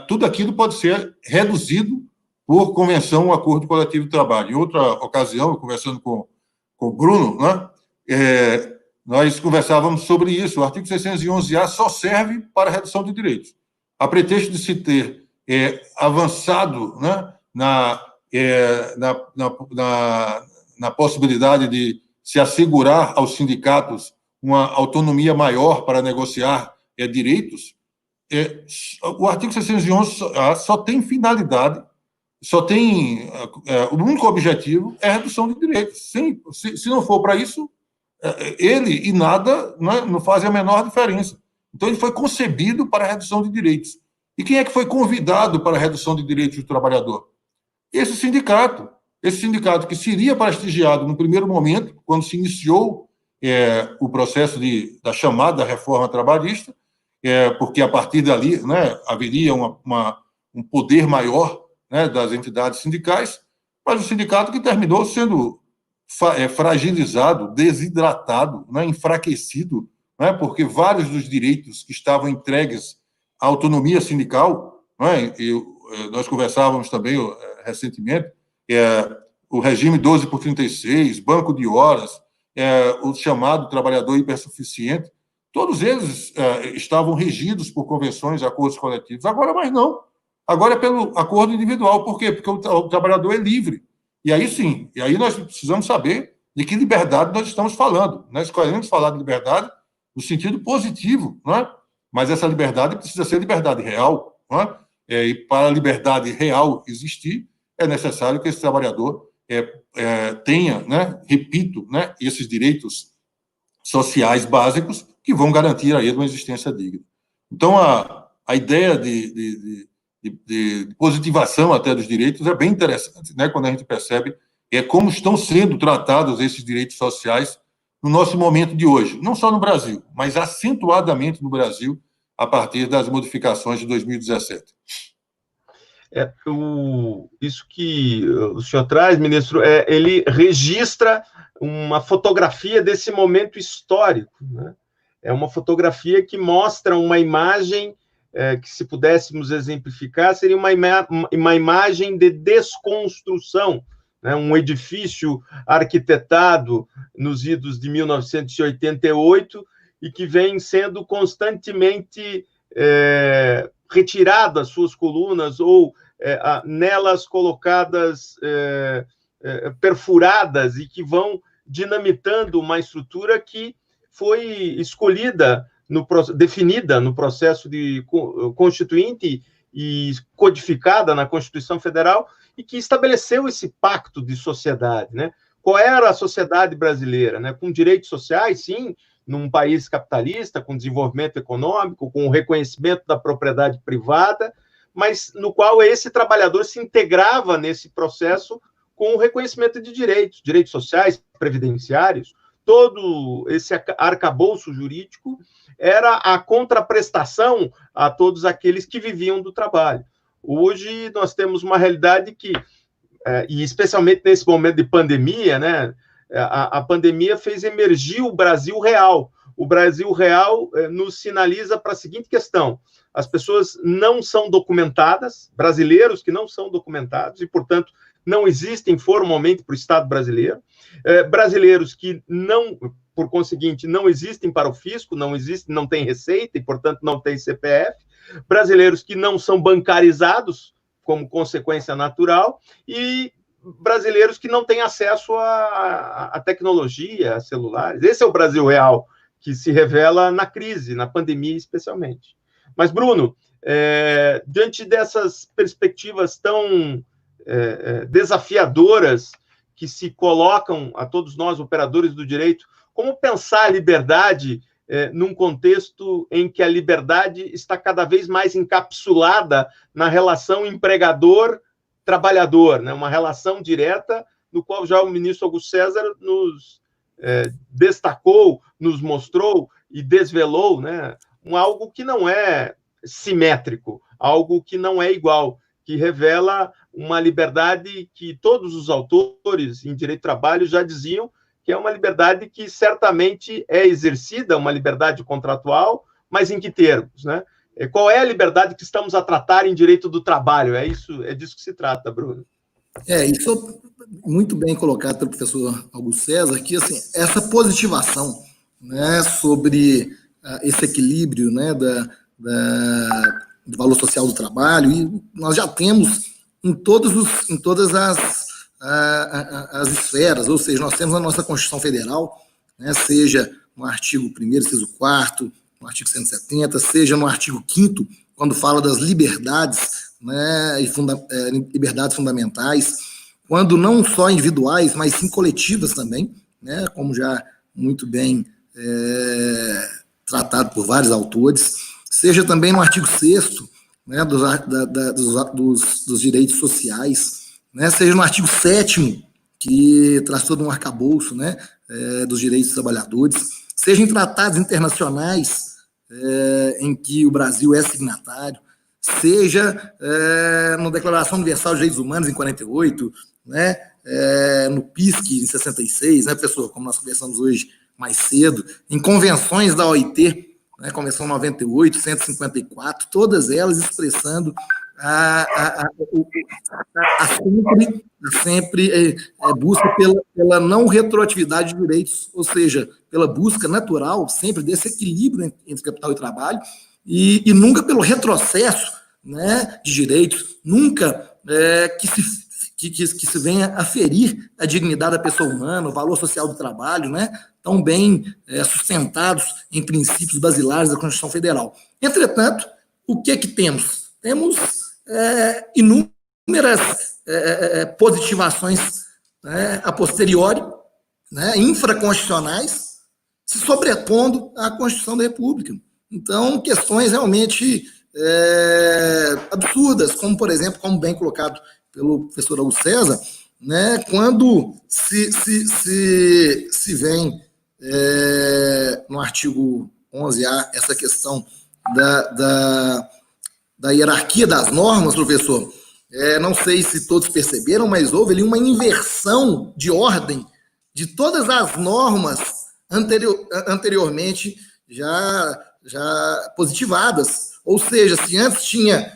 Tudo aquilo pode ser reduzido por convenção ou acordo coletivo de trabalho. Em outra ocasião, conversando com o Bruno, né, nós conversávamos sobre isso. O artigo 611-A só serve para redução de direitos. A pretexto de se ter avançado, né, na possibilidade de se assegurar aos sindicatos uma autonomia maior para negociar direitos, o artigo 611-A só tem finalidade, só tem o único objetivo é a redução de direitos. Se não for para isso, ele e nada não fazem a menor diferença. Então, ele foi concebido para a redução de direitos. E quem é que foi convidado para a redução de direitos do trabalhador? Esse sindicato que seria prestigiado no primeiro momento, quando se iniciou o processo da chamada reforma trabalhista, porque a partir dali, né, haveria um poder maior, né, das entidades sindicais, mas o sindicato que terminou sendo fragilizado, desidratado, né, enfraquecido, né, porque vários dos direitos que estavam entregues à autonomia sindical, né, nós conversávamos também recentemente, o regime 12/36, banco de horas, o chamado trabalhador hipersuficiente, todos eles estavam regidos por convenções e acordos coletivos. Agora, mais não. Agora é pelo acordo individual. Por quê? Porque o trabalhador é livre. E aí sim, nós precisamos saber de que liberdade nós estamos falando. Nós queremos falar de liberdade no sentido positivo, não é? Mas essa liberdade precisa ser liberdade real, não é? E para a liberdade real existir, é necessário que esse trabalhador tenha, né, repito, né, esses direitos sociais básicos que vão garantir a ele uma existência digna. Então, a ideia de positivação até dos direitos é bem interessante, né, quando a gente percebe como estão sendo tratados esses direitos sociais no nosso momento de hoje, não só no Brasil, mas acentuadamente no Brasil, a partir das modificações de 2017. Isso que o senhor traz, ministro, ele registra uma fotografia desse momento histórico, né? É uma fotografia que mostra uma imagem que, se pudéssemos exemplificar, seria uma imagem de desconstrução, né? Um edifício arquitetado nos idos de 1988 e que vem sendo constantemente retirado as suas colunas ou nelas colocadas perfuradas e que vão dinamitando uma estrutura que foi escolhida, definida no processo de constituinte e codificada na Constituição Federal e que estabeleceu esse pacto de sociedade, né? Qual era a sociedade brasileira, né? Com direitos sociais, sim, num país capitalista, com desenvolvimento econômico, com o reconhecimento da propriedade privada, mas no qual esse trabalhador se integrava nesse processo com o reconhecimento de direitos sociais, previdenciários. Todo esse arcabouço jurídico era a contraprestação a todos aqueles que viviam do trabalho. Hoje nós temos uma realidade que, e especialmente nesse momento de pandemia, né, a pandemia fez emergir o Brasil real. O Brasil real nos sinaliza para a seguinte questão: as pessoas não são documentadas, brasileiros que não são documentados, e, portanto, não existem formalmente para o Estado brasileiro, brasileiros que não, por conseguinte, não existem para o fisco, não têm receita e, portanto, não têm CPF, brasileiros que não são bancarizados como consequência natural e brasileiros que não têm acesso à tecnologia, a celulares. Esse é o Brasil real que se revela na crise, na pandemia especialmente. Mas, Bruno, diante dessas perspectivas tão desafiadoras que se colocam a todos nós, operadores do direito, como pensar a liberdade num contexto em que a liberdade está cada vez mais encapsulada na relação empregador-trabalhador, né? Uma relação direta, no qual já o ministro Augusto César nos destacou, nos mostrou e desvelou, né? Algo que não é simétrico, algo que não é igual, que revela uma liberdade que todos os autores em direito do trabalho já diziam que é uma liberdade que certamente é exercida, uma liberdade contratual, mas em que termos, né? Qual é a liberdade que estamos a tratar em direito do trabalho? É disso que se trata, Bruno. Isso muito bem colocado pelo professor Augusto César, que assim, essa positivação, né, sobre esse equilíbrio, né, do valor social do trabalho, e nós já temos em todas as esferas, ou seja, nós temos a nossa Constituição Federal, né, seja no artigo 1º, inciso 4º, no artigo 170, seja no artigo 5º, quando fala das liberdades, né, liberdades fundamentais, quando não só individuais, mas sim coletivas também, né, como já muito bem tratado por vários autores, seja também no artigo 6º, né, dos direitos sociais, né, seja no artigo 7º, que traz todo um arcabouço, né, dos direitos dos trabalhadores, seja em tratados internacionais em que o Brasil é signatário, seja na Declaração Universal de Direitos Humanos, em 48, né, no PISC, em 66, né, professor, como nós conversamos hoje mais cedo, em convenções da OIT, né, Convenção 98, 154, todas elas expressando sempre busca pela não retroatividade de direitos, ou seja, pela busca natural, sempre desse equilíbrio entre capital e trabalho, e nunca pelo retrocesso, né, de direitos, nunca que se venha a ferir a dignidade da pessoa humana, o valor social do trabalho, né, tão bem sustentados em princípios basilares da Constituição Federal. Entretanto, o que temos? Temos inúmeras positivações, né, a posteriori, né, infraconstitucionais, se sobrepondo à Constituição da República. Então, questões realmente absurdas, como, por exemplo, como bem colocado pelo professor Augusto César, né, quando se vem no artigo 11A essa questão da hierarquia das normas, professor, não sei se todos perceberam, mas houve ali uma inversão de ordem de todas as normas anteriormente já positivadas. Ou seja, se antes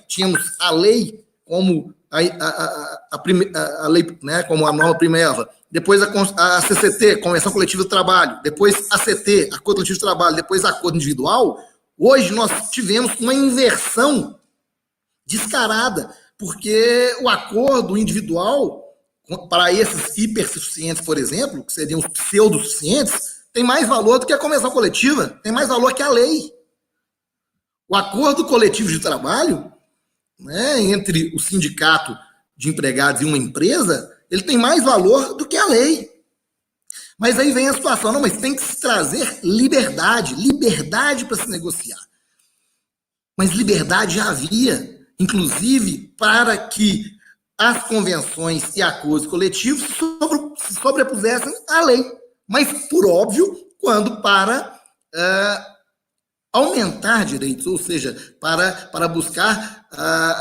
tínhamos a lei como a lei, né, como a norma primeira, depois a CCT, Convenção Coletiva do Trabalho, depois a CT, Acordo Coletivo de Trabalho, depois Acordo Individual, hoje nós tivemos uma inversão descarada, porque o acordo individual, para esses hipersuficientes, por exemplo, que seriam os pseudo-suficientes, tem mais valor do que a convenção coletiva, tem mais valor que a lei. O acordo coletivo de trabalho, né, entre o sindicato de empregados e uma empresa, ele tem mais valor do que a lei. Mas aí vem a situação, não, mas tem que se trazer liberdade para se negociar. Mas liberdade já havia, inclusive para que as convenções e acordos coletivos se sobrepusessem à lei. Mas, por óbvio, quando para aumentar direitos, ou seja, para buscar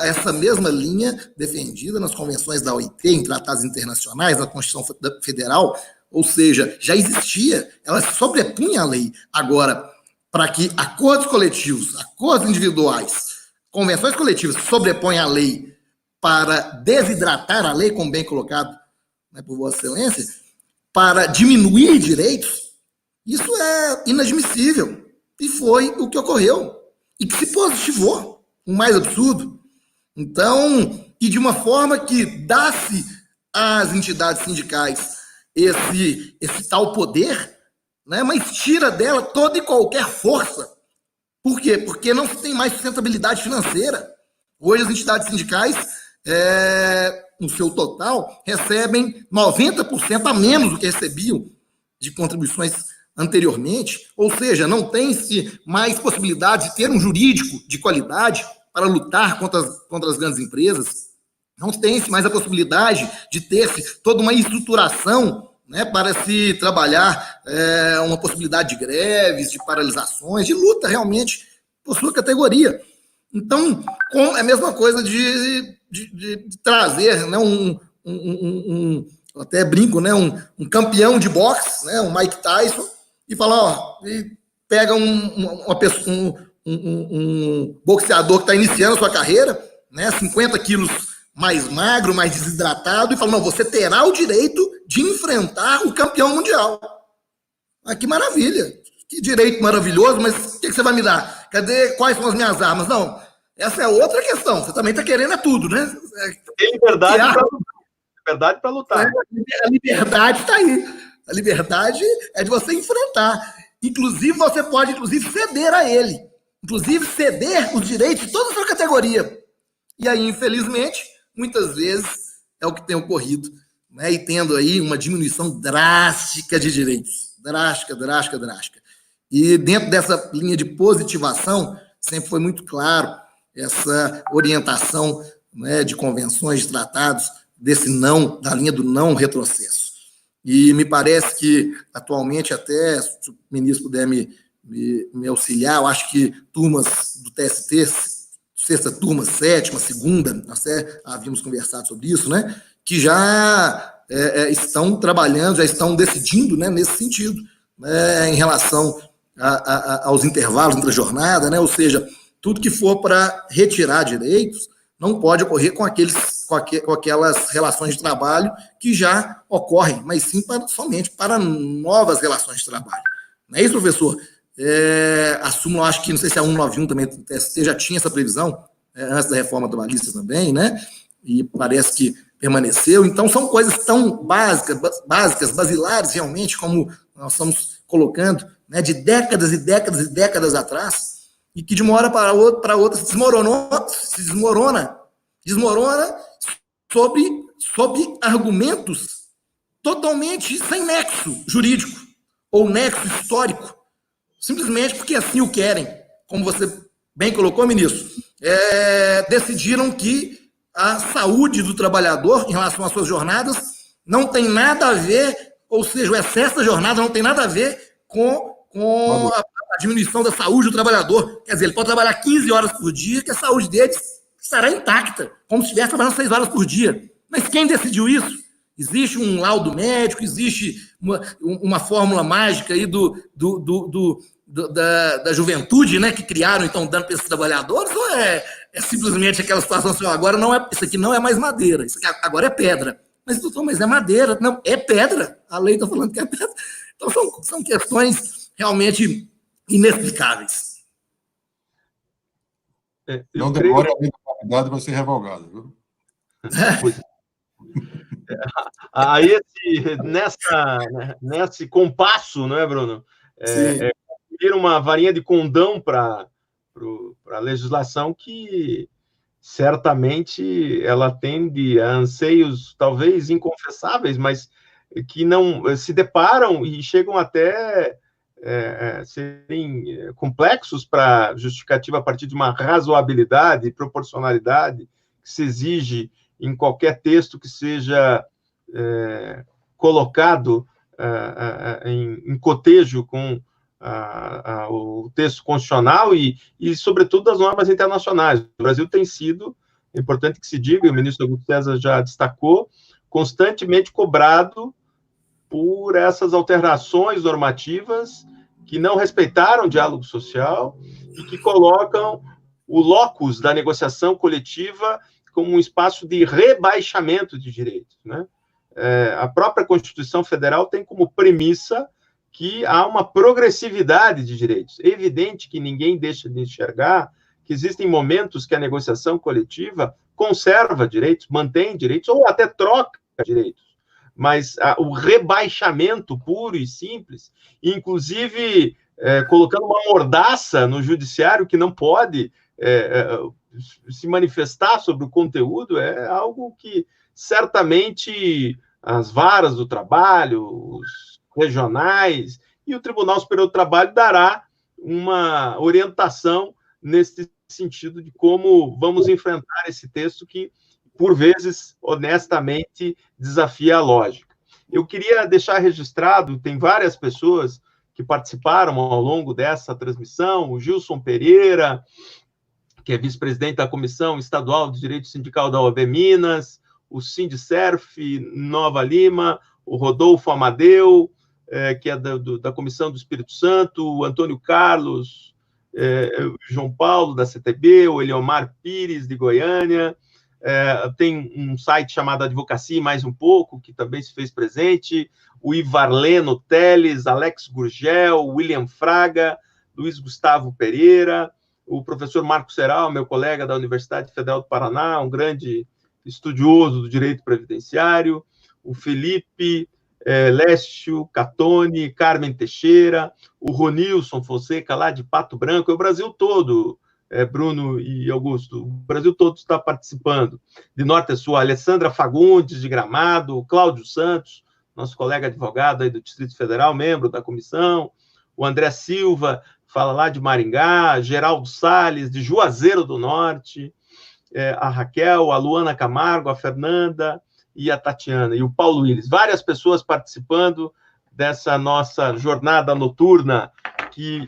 essa mesma linha defendida nas convenções da OIT, em tratados internacionais, na Constituição Federal, ou seja, já existia, ela se sobrepunha à lei. Agora, para que acordos coletivos, acordos individuais, convenções coletivas se sobrepõem à lei para desidratar a lei, como bem colocado, né, por Vossa Excelência, para diminuir direitos, isso é inadmissível. E foi o que ocorreu. E que se positivou, o mais absurdo. Então, e de uma forma que dá-se às entidades sindicais esse tal poder, né, mas tira dela toda e qualquer força. Por quê? Porque não se tem mais sustentabilidade financeira. Hoje as entidades sindicais, no seu total, recebem 90% a menos do que recebiam de contribuições anteriormente, ou seja, não tem-se mais possibilidade de ter um jurídico de qualidade para lutar contra as grandes empresas, não tem-se mais a possibilidade de ter-se toda uma estruturação, né, para se trabalhar uma possibilidade de greves, de paralisações, de luta realmente por sua categoria. Então, é a mesma coisa de trazer, né, até brinco, né, um campeão de boxe, né, um Mike Tyson, e falar, ó, e pega um boxeador que está iniciando a sua carreira, né, 50 quilos mais magro, mais desidratado, e fala, não, você terá o direito de enfrentar o campeão mundial. Ah, que maravilha, que direito maravilhoso, mas o que você vai me dar? Cadê, quais são as minhas armas? Não, essa é outra questão, você também está querendo tudo, né? Tem liberdade para lutar. A liberdade está aí, a liberdade é de você enfrentar, inclusive você pode ceder a ele, inclusive ceder os direitos de toda a sua categoria, e aí, infelizmente, muitas vezes é o que tem ocorrido, né? E tendo aí uma diminuição drástica de direitos, drástica. E dentro dessa linha de positivação, sempre foi muito claro essa orientação, né, de convenções, de tratados, da linha do não retrocesso. E me parece que, atualmente, até, se o ministro puder me auxiliar, eu acho que turmas do TST, sexta turma, sétima, segunda, nós até havíamos conversado sobre isso, né, que já estão trabalhando, já estão decidindo, né, nesse sentido, né, em relação aos intervalos entre a jornada, né, ou seja, tudo que for para retirar direitos não pode ocorrer com aquelas relações de trabalho que já ocorrem, mas sim somente para novas relações de trabalho. Não é isso, professor? A súmula, acho que, não sei se a 191 também do TST já tinha essa previsão, antes da reforma trabalhista também, né? E parece que permaneceu. Então, são coisas tão básicas, basilares, realmente, como nós estamos colocando, né, de décadas e décadas atrás, e que de uma hora para outra se desmorona sob argumentos totalmente sem nexo jurídico ou nexo histórico, simplesmente porque assim o querem, como você bem colocou, ministro, decidiram que a saúde do trabalhador em relação às suas jornadas não tem nada a ver, ou seja, o excesso da jornada não tem nada a ver com a diminuição da saúde do trabalhador. Quer dizer, ele pode trabalhar 15 horas por dia, que a saúde dele estará intacta, como se estivesse trabalhando 6 horas por dia. Mas quem decidiu isso? Existe um laudo médico, existe uma fórmula mágica aí da juventude, né, que criaram, então, dando para esses trabalhadores, ou é simplesmente aquela situação assim, agora isso aqui não é mais madeira, isso aqui agora é pedra. Mas, doutor, mas é madeira. Não, é pedra. A lei está falando que é pedra. Então, são questões realmente inexplicáveis. Não demore a lei da caridade para ser revogada, viu? Aí, nesse compasso, não é, Bruno? Conseguir uma varinha de condão para a legislação que certamente ela tende a anseios talvez inconfessáveis, mas que não se deparam e chegam até serem complexos para justificativa a partir de uma razoabilidade e proporcionalidade que se exige em qualquer texto que seja colocado em cotejo com o texto constitucional e, sobretudo, das normas internacionais. O Brasil tem sido, é importante que se diga, e o ministro Augusto César já destacou, constantemente cobrado por essas alterações normativas que não respeitaram o diálogo social e que colocam o locus da negociação coletiva como um espaço de rebaixamento de direitos, né? A própria Constituição Federal tem como premissa que há uma progressividade de direitos. É evidente que ninguém deixa de enxergar que existem momentos que a negociação coletiva conserva direitos, mantém direitos, ou até troca direitos. Mas o rebaixamento puro e simples, inclusive colocando uma mordaça no judiciário que não pode se manifestar sobre o conteúdo, é algo que certamente as varas do trabalho, os regionais e o Tribunal Superior do Trabalho dará uma orientação nesse sentido de como vamos enfrentar esse texto que, por vezes, honestamente, desafia a lógica. Eu queria deixar registrado, tem várias pessoas que participaram ao longo dessa transmissão, o Gilson Pereira, que é vice-presidente da Comissão Estadual de Direito Sindical da OAB Minas, o Sindicerf Nova Lima, o Rodolfo Amadeu, que é da Comissão do Espírito Santo, o Antônio Carlos, o João Paulo, da CTB, o Eliomar Pires, de Goiânia, tem um site chamado Advocacia e Mais Um Pouco, que também se fez presente, o Ivarleno Teles, Alex Gurgel, William Fraga, Luiz Gustavo Pereira, o professor Marco Serral, meu colega da Universidade Federal do Paraná, um grande estudioso do direito previdenciário, o Felipe Lécio Catone, Carmen Teixeira, o Ronilson Fonseca, lá de Pato Branco, é o Brasil todo, Bruno e Augusto, o Brasil todo está participando, de norte a sul, a Alessandra Fagundes, de Gramado, o Cláudio Santos, nosso colega advogado aí do Distrito Federal, membro da comissão, o André Silva, fala lá de Maringá, Geraldo Salles, de Juazeiro do Norte, a Raquel, a Luana Camargo, a Fernanda e a Tatiana, e o Paulo Willis. Várias pessoas participando dessa nossa jornada noturna, que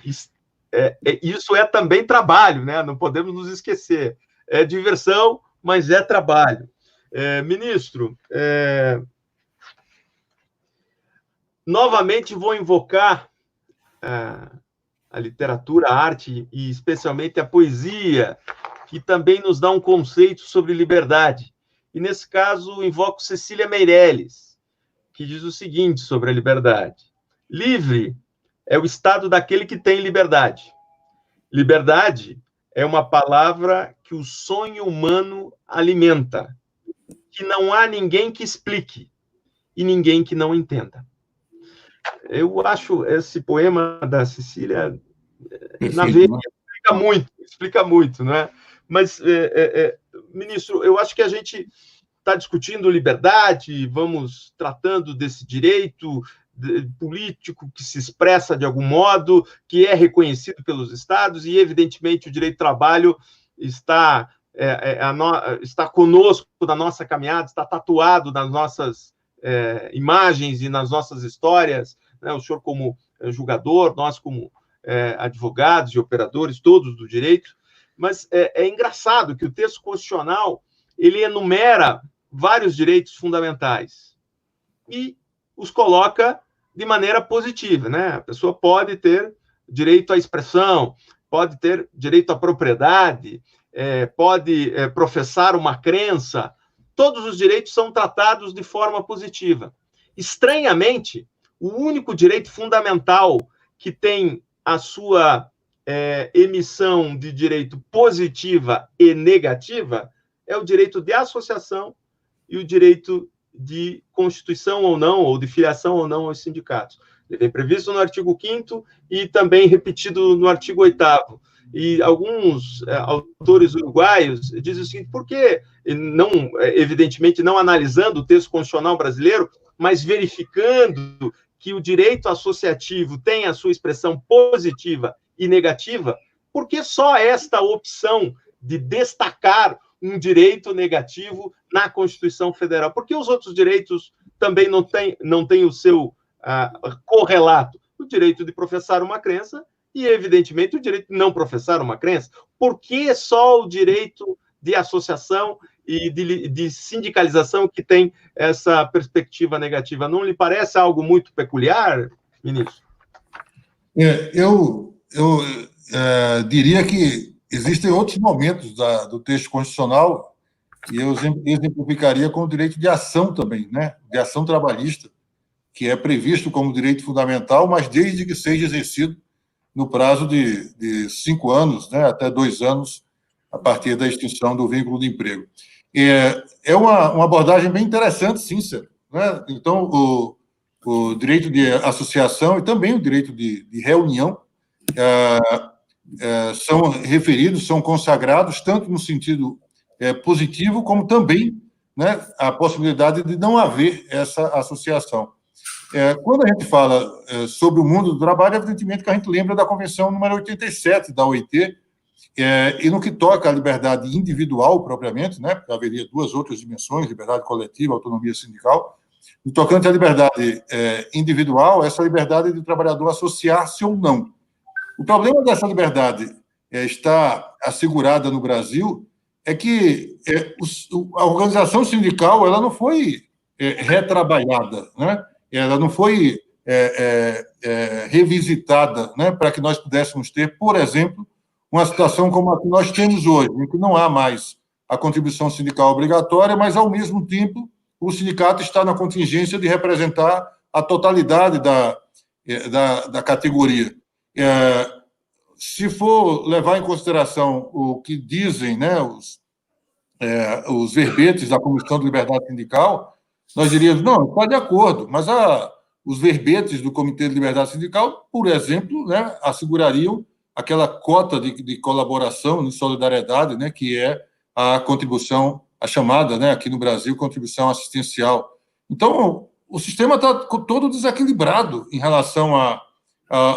isso é também trabalho, né? Não podemos nos esquecer. É diversão, mas é trabalho. Ministro, novamente vou invocar a literatura, a arte e especialmente a poesia, que também nos dá um conceito sobre liberdade. E, nesse caso, invoco Cecília Meirelles, que diz o seguinte sobre a liberdade: livre é o estado daquele que tem liberdade. Liberdade é uma palavra que o sonho humano alimenta, que não há ninguém que explique e ninguém que não entenda. Eu acho esse poema da Cecília, na veia, explica muito, não é? Mas, ministro, eu acho que a gente está discutindo liberdade, vamos tratando desse direito político que se expressa de algum modo, que é reconhecido pelos estados, e, evidentemente, o direito do trabalho está conosco na nossa caminhada, está tatuado nas nossas imagens e nas nossas histórias, né? O senhor como julgador, nós como advogados e operadores, todos do direito, mas é engraçado que o texto constitucional ele enumera vários direitos fundamentais e os coloca de maneira positiva, né? A pessoa pode ter direito à expressão, pode ter direito à propriedade, pode professar uma crença. Todos os direitos são tratados de forma positiva. Estranhamente, o único direito fundamental que tem a sua emissão de direito positiva e negativa é o direito de associação e o direito de constituição ou não, ou de filiação ou não aos sindicatos. Ele vem previsto no artigo 5º e também repetido no artigo 8º. E alguns autores uruguaios dizem o seguinte: por que, não, evidentemente não analisando o texto constitucional brasileiro, mas verificando que o direito associativo tem a sua expressão positiva e negativa, por que só esta opção de destacar um direito negativo na Constituição Federal? Por que os outros direitos também não têm o seu correlato? O direito de professar uma crença e, evidentemente, o direito de não professar uma crença. Por que só o direito de associação e de sindicalização que tem essa perspectiva negativa? Não lhe parece algo muito peculiar, ministro? Eu diria que existem outros momentos do texto constitucional e eu exemplificaria com o direito de ação também, né? De ação trabalhista, que é previsto como direito fundamental, mas desde que seja exercido no prazo de 5 anos, né, até 2 anos, a partir da extinção do vínculo de emprego. É uma abordagem bem interessante, sim, Célio, né? Então, o direito de associação e também o direito de reunião são referidos, são consagrados, tanto no sentido positivo, como também, né, a possibilidade de não haver essa associação. Quando a gente fala sobre o mundo do trabalho, evidentemente que a gente lembra da Convenção número 87 da OIT, e no que toca à liberdade individual, propriamente, né, porque haveria 2 outras dimensões, liberdade coletiva, autonomia sindical. No tocante à liberdade individual, essa liberdade de trabalhador associar-se ou não. O problema dessa liberdade está assegurada no Brasil é que a organização sindical ela não foi retrabalhada, né? Ela não foi revisitada, né, para que nós pudéssemos ter, por exemplo, uma situação como a que nós temos hoje, em que não há mais a contribuição sindical obrigatória, mas, ao mesmo tempo, o sindicato está na contingência de representar a totalidade da categoria. Se for levar em consideração o que dizem, né, os verbetes da Comissão de Liberdade Sindical, nós diríamos, não, está de acordo, mas os verbetes do Comitê de Liberdade Sindical, por exemplo, né, assegurariam aquela cota de colaboração, de solidariedade, né, que é a contribuição, a chamada, né, aqui no Brasil, contribuição assistencial. Então, o sistema está todo desequilibrado em relação à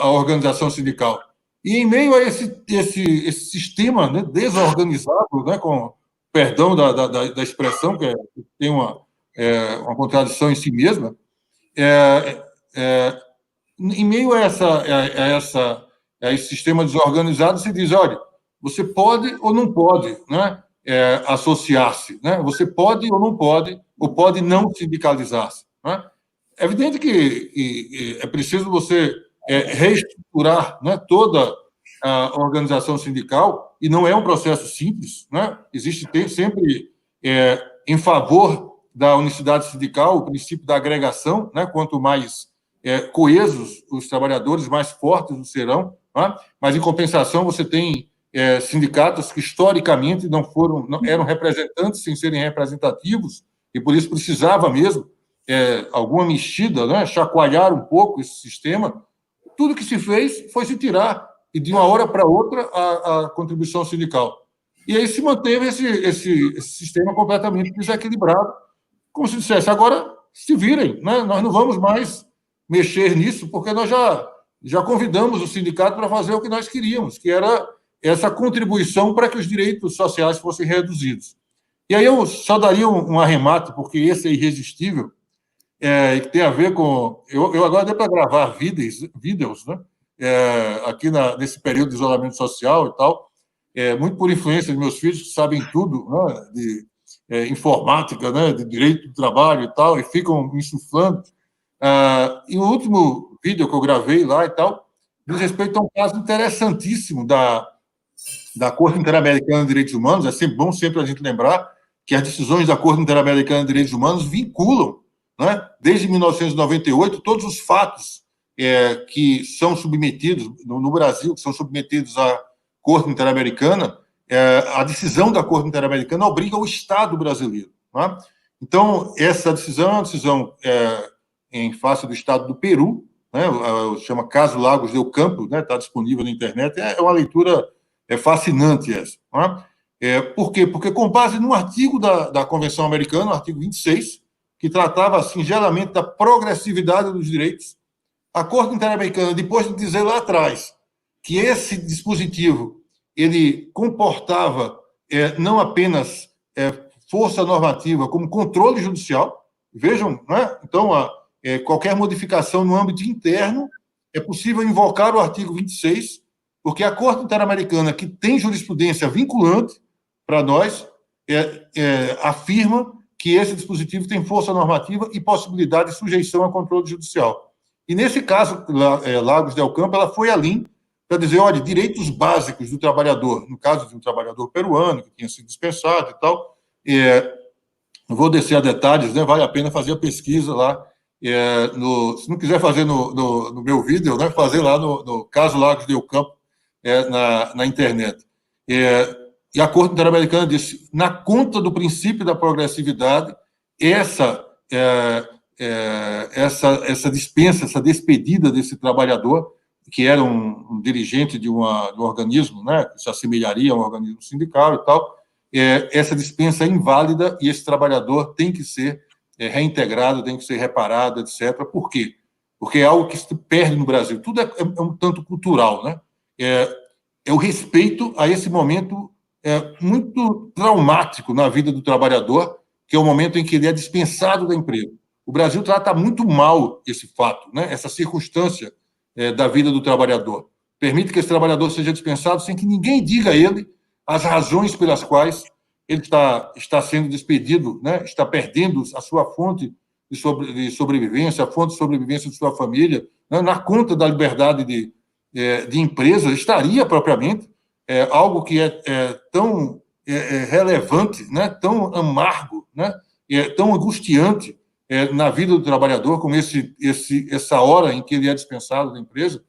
organização sindical. E, em meio a esse sistema, né, desorganizado, né, com perdão da expressão, que tem uma contradição em si mesma, em meio a esse sistema desorganizado, se diz, olha, você pode ou não pode, né, associar-se, né? Você pode ou não pode, ou pode não sindicalizar-se, né? É evidente que é preciso você reestruturar, né, toda a organização sindical, e não é um processo simples, né? Existe sempre em favor da unicidade sindical o princípio da agregação, né? Quanto mais coesos os trabalhadores, mais fortes os serão, né? Mas, em compensação, você tem sindicatos que, historicamente, não eram representantes sem serem representativos, e, por isso, precisava mesmo alguma mexida, né? Chacoalhar um pouco esse sistema. Tudo que se fez foi se tirar, e de uma hora para outra, a contribuição sindical. E aí se manteve esse sistema completamente desequilibrado, como se dissesse, agora se virem, né? Nós não vamos mais mexer nisso, porque nós já convidamos o sindicato para fazer o que nós queríamos, que era essa contribuição para que os direitos sociais fossem reduzidos. E aí eu só daria um arremate, porque esse é irresistível, que tem a ver com... Eu agora dei para gravar vídeos, né? Aqui nesse período de isolamento social e tal, muito por influência de meus filhos, que sabem tudo, né, de informática, né, de direito do trabalho e tal, e ficam me insuflando. E o último vídeo que eu gravei lá e tal diz respeito a um caso interessantíssimo da Corte Interamericana de Direitos Humanos. É sempre bom a gente lembrar que as decisões da Corte Interamericana de Direitos Humanos vinculam, né, desde 1998, todos os fatos que são submetidos, no Brasil, que são submetidos à Corte Interamericana. A decisão da Corte Interamericana obriga o Estado brasileiro, né? Então, essa decisão é uma decisão em face do Estado do Peru, né? Chama Caso Lagos del Campo, né? Está disponível na internet, é uma leitura fascinante essa, né? Por quê? Porque, com base num artigo da Convenção Americana, o artigo 26, que tratava singelamente da progressividade dos direitos, a Corte Interamericana, depois de dizer lá atrás que esse dispositivo ele comportava não apenas força normativa, como controle judicial, vejam, né? Então, qualquer modificação no âmbito interno é possível invocar o artigo 26, porque a Corte Interamericana, que tem jurisprudência vinculante para nós, afirma que esse dispositivo tem força normativa e possibilidade de sujeição a controle judicial. E, nesse caso, Lagos del Campo, ela foi além para dizer, olha, direitos básicos do trabalhador, no caso de um trabalhador peruano, que tinha sido dispensado e tal, não vou descer a detalhes, né, vale a pena fazer a pesquisa lá, se não quiser fazer no meu vídeo, né, fazer lá no caso Lagos del Campo, na internet. E a Corte Interamericana disse, na conta do princípio da progressividade, essa dispensa, essa despedida desse trabalhador, que era um dirigente de um organismo, né, que se assemelharia a um organismo sindical e tal, essa dispensa é inválida e esse trabalhador tem que ser reintegrado, tem que ser reparado, etc. Por quê? Porque é algo que se perde no Brasil. Tudo é um tanto cultural, né? É o respeito a esse momento muito traumático na vida do trabalhador, que é o momento em que ele é dispensado da emprego. O Brasil trata muito mal esse fato, né? Essa circunstância da vida do trabalhador. permite que esse trabalhador seja dispensado sem que ninguém diga a ele as razões pelas quais ele está sendo despedido, né? Está perdendo a sua fonte de sobrevivência, a fonte de sobrevivência de sua família, né? Na conta da liberdade de empresa, estaria propriamente algo que é tão relevante, né? Tão amargo, né? Tão angustiante na vida do trabalhador, como essa hora em que ele é dispensado da empresa.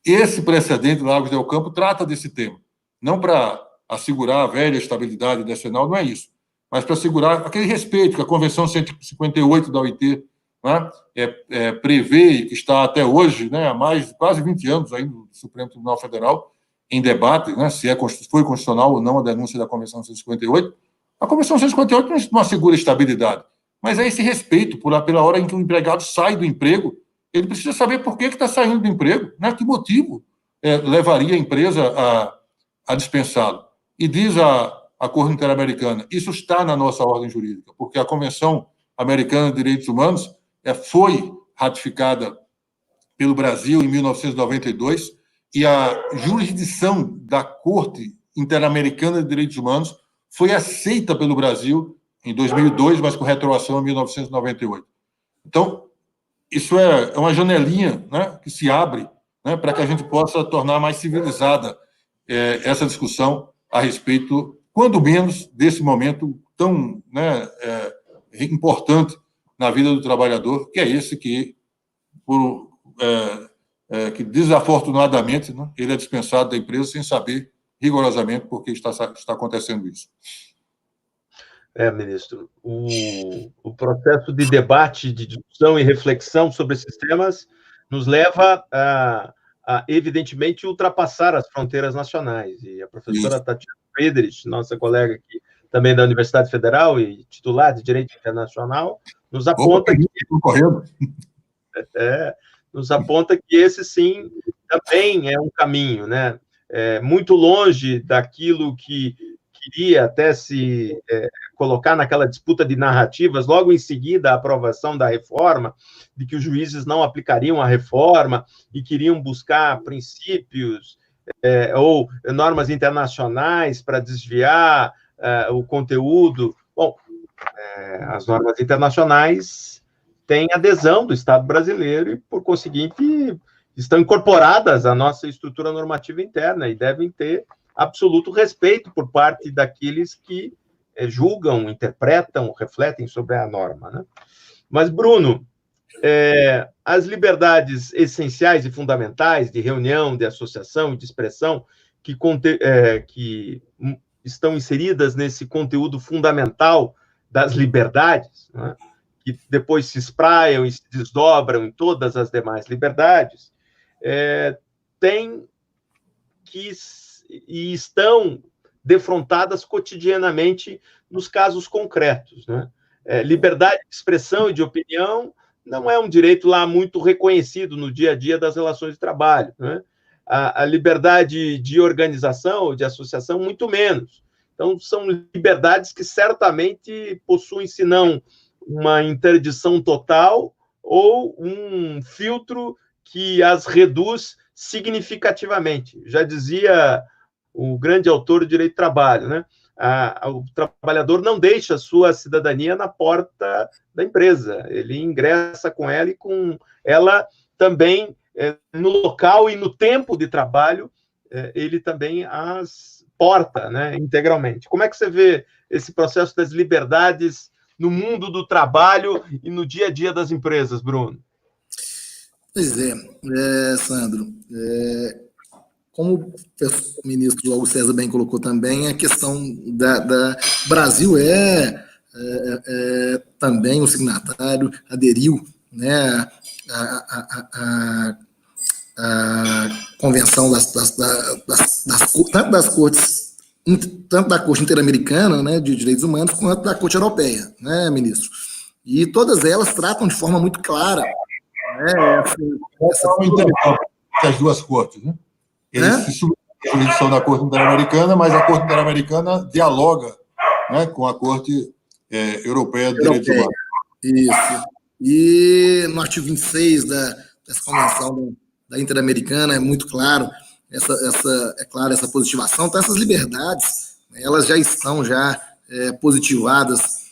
Esse precedente do Lagos del Campo trata desse tema, não para assegurar a velha estabilidade decenal, não é isso, mas para assegurar aquele respeito que a Convenção 158 da OIT, né, prevê e que está até hoje, né, há mais de quase 20 anos ainda no Supremo Tribunal Federal, em debate, né, se foi constitucional ou não a denúncia da Convenção 158. A Convenção 158 não assegura estabilidade, mas é esse respeito pela hora em que o empregado sai do emprego, ele precisa saber por que está saindo do emprego, né, que motivo levaria a empresa a dispensá-lo. E diz a Corte Interamericana, isso está na nossa ordem jurídica, porque a Convenção Americana de Direitos Humanos foi ratificada pelo Brasil em 1992 e a jurisdição da Corte Interamericana de Direitos Humanos foi aceita pelo Brasil em 2002, mas com retroação em 1998. Então, isso é uma janelinha, né, que se abre, né, para que a gente possa tornar mais civilizada essa discussão a respeito, quando menos, desse momento tão, né, importante na vida do trabalhador, que é esse que desafortunadamente, né, ele é dispensado da empresa sem saber rigorosamente por que está acontecendo isso. Ministro, o processo de debate, de discussão e reflexão sobre esses temas nos leva a evidentemente, ultrapassar as fronteiras nacionais. E a professora Tatiana Friedrich, nossa colega aqui, também da Universidade Federal e titular de Direito Internacional, nos aponta que esse, sim, também é um caminho, né? Muito longe daquilo que queria até se colocar naquela disputa de narrativas, logo em seguida a aprovação da reforma, de que os juízes não aplicariam a reforma e queriam buscar princípios ou normas internacionais para desviar o conteúdo. Bom, as normas internacionais têm adesão do Estado brasileiro e, por conseguinte, estão incorporadas à nossa estrutura normativa interna e devem ter absoluto respeito por parte daqueles que julgam, interpretam, refletem sobre a norma, né? Mas, Bruno, as liberdades essenciais e fundamentais de reunião, de associação e de expressão que estão inseridas nesse conteúdo fundamental das liberdades, né, que depois se espraiam e se desdobram em todas as demais liberdades, têm que e estão defrontadas cotidianamente nos casos concretos, né? Liberdade de expressão e de opinião não é um direito lá muito reconhecido no dia a dia das relações de trabalho, né? A liberdade de organização ou de associação, muito menos. Então, são liberdades que certamente possuem, se não uma interdição total, ou um filtro que as reduz significativamente. Já dizia o grande autor do Direito do Trabalho, né? O trabalhador não deixa a sua cidadania na porta da empresa, ele ingressa com ela e com ela também no local e no tempo de trabalho, ele também as porta, né, integralmente. Como é que você vê esse processo das liberdades no mundo do trabalho e no dia a dia das empresas, Bruno? Pois Sandro, como o ministro Augusto César bem colocou também, a questão da Brasil também o signatário, aderiu, né, a convenção tanto da Corte Interamericana, né, de Direitos Humanos, quanto da Corte Europeia, né, ministro? E todas elas tratam de forma muito clara, né, essas duas cortes, né? Eles se submetem à jurisdição da Corte Interamericana, mas a Corte Interamericana dialoga, né, com a Corte Europeia de Direitos Humanos. Isso. E no artigo 26 dessa convenção da Interamericana é muito claro essa positivação. Então, essas liberdades, elas já estão positivadas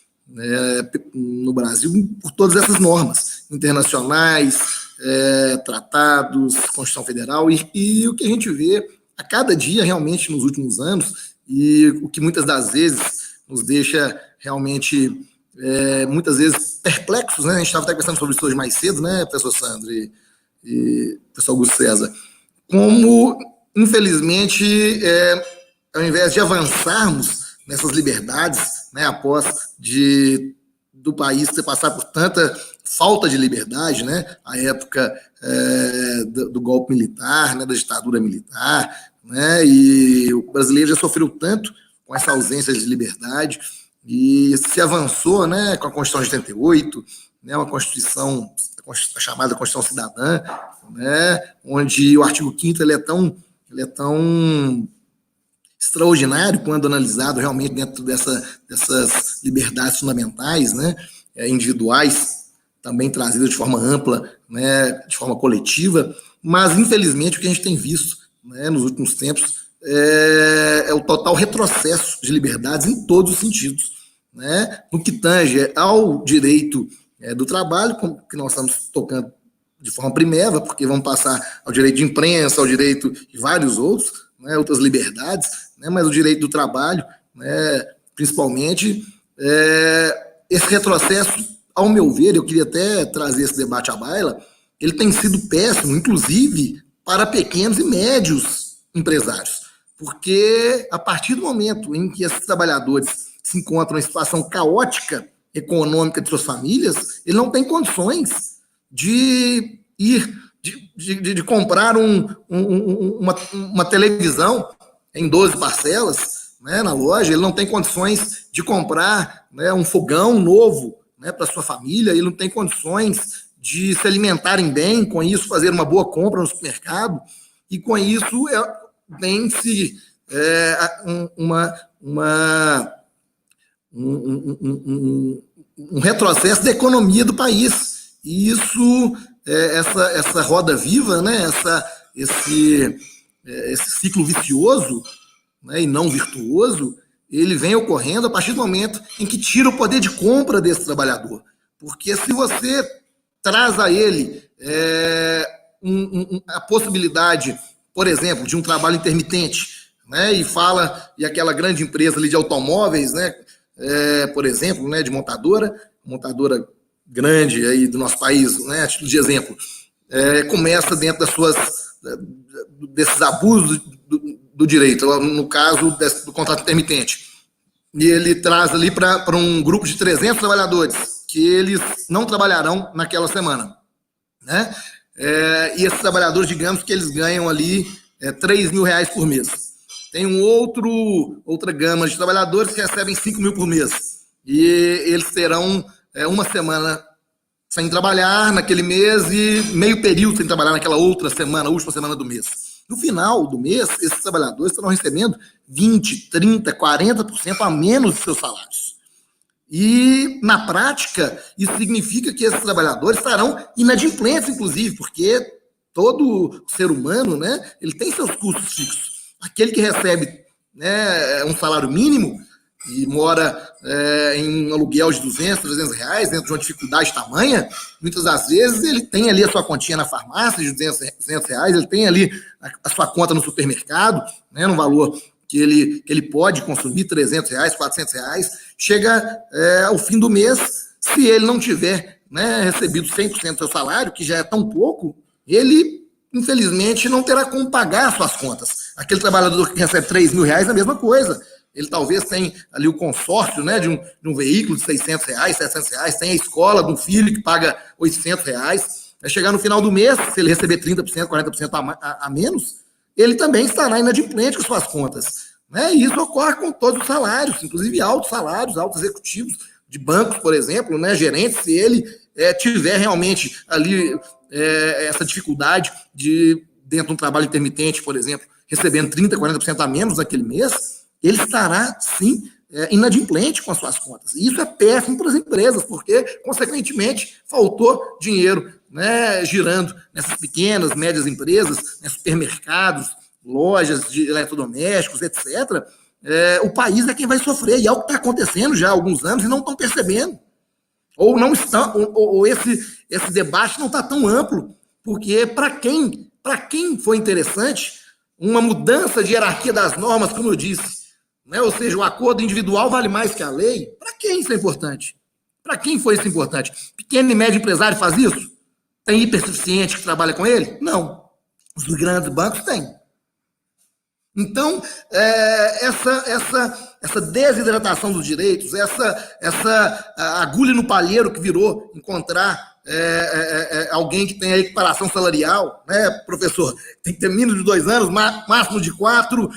no Brasil por todas essas normas internacionais, tratados, Constituição Federal, e o que a gente vê a cada dia realmente nos últimos anos, e o que muitas das vezes nos deixa realmente, muitas vezes, perplexos, né? A gente estava até conversando sobre isso hoje mais cedo, né, professor Sandro e professor Augusto César, como, infelizmente, ao invés de avançarmos nessas liberdades, né, após do país ter passado por tanta falta de liberdade, né, a época do golpe militar, né, da ditadura militar, né, e o brasileiro já sofreu tanto com essa ausência de liberdade, e se avançou, né, com a Constituição de 88, né, uma Constituição, a chamada Constituição Cidadã, né, onde o artigo 5º ele é tão extraordinário quando analisado realmente dentro dessas liberdades fundamentais, né, individuais, também trazidas de forma ampla, né, de forma coletiva, mas, infelizmente, o que a gente tem visto, né, nos últimos tempos é o total retrocesso de liberdades em todos os sentidos, né, no que tange ao direito do trabalho, que nós estamos tocando de forma primeira, porque vamos passar ao direito de imprensa, ao direito de vários outros, né, outras liberdades, né, mas o direito do trabalho, né, principalmente, esse retrocesso, ao meu ver, eu queria até trazer esse debate à baila, ele tem sido péssimo, inclusive para pequenos e médios empresários, porque a partir do momento em que esses trabalhadores se encontram em situação caótica econômica de suas famílias, ele não tem condições de comprar uma televisão em 12 parcelas, né, na loja, ele não tem condições de comprar, né, um fogão novo, né, para sua família, ele não tem condições de se alimentarem bem, com isso fazer uma boa compra no supermercado, e com isso vem-se um retrocesso da economia do país. E isso, essa roda viva, né, esse ciclo vicioso, né, e não virtuoso, ele vem ocorrendo a partir do momento em que tira o poder de compra desse trabalhador. Porque se você traz a ele a possibilidade, por exemplo, de um trabalho intermitente, né, e aquela grande empresa ali de automóveis, né, por exemplo, né, de montadora grande aí do nosso país, né, a título de exemplo, começa dentro desses abusos do direito, no caso do contrato intermitente, e ele traz ali para um grupo de 300 trabalhadores, que eles não trabalharão naquela semana, né? E esses trabalhadores, digamos que eles ganham ali R$3.000 por mês. Tem outra gama de trabalhadores que recebem 5 mil por mês, e eles terão uma semana sem trabalhar naquele mês e meio período sem trabalhar naquela outra semana, a última semana do mês. No final do mês, esses trabalhadores estarão recebendo 20%, 30%, 40% a menos dos seus salários. E, na prática, isso significa que esses trabalhadores estarão inadimplentes, inclusive, porque todo ser humano, né, ele tem seus custos fixos. Aquele que recebe, né, um salário mínimo e mora em um aluguel de R$200, R$300, dentro de uma dificuldade tamanha, muitas das vezes ele tem ali a sua continha na farmácia de R$200, ele tem ali a sua conta no supermercado, né, no valor que ele pode consumir, R$300, R$400, chega ao fim do mês, se ele não tiver, né, recebido 100% do seu salário, que já é tão pouco, ele, infelizmente, não terá como pagar as suas contas. Aquele trabalhador que recebe R$3.000 é a mesma coisa. Ele talvez tenha ali o consórcio, né, de um veículo de R$600, R$700, tem a escola do filho que paga R$800. Vai chegar no final do mês, se ele receber 30%, 40% a menos, ele também estará inadimplente com suas contas, né? E isso ocorre com todos os salários, inclusive altos salários, altos executivos de bancos, por exemplo, né, gerentes, se ele tiver realmente ali essa dificuldade de, dentro de um trabalho intermitente, por exemplo, recebendo 30%, 40% a menos naquele mês, ele estará, sim, inadimplente com as suas contas. E isso é péssimo para as empresas, porque, consequentemente, faltou dinheiro, né, girando nessas pequenas, médias empresas, né, supermercados, lojas de eletrodomésticos, etc., o país é quem vai sofrer, e é o que está acontecendo já há alguns anos e não estão percebendo. Ou não estão, ou esse debate não está tão amplo, porque para quem foi interessante, uma mudança de hierarquia das normas, como eu disse, né? Ou seja, o acordo individual vale mais que a lei, para quem isso é importante? Para quem foi isso importante? Pequeno e médio empresário faz isso? Tem hipersuficiente que trabalha com ele? Não. Os grandes bancos têm. Então, essa desidratação dos direitos, essa agulha no palheiro que virou encontrar alguém que tem a equiparação salarial, né, professor? Tem que ter mínimo de 2 anos, máximo de 4,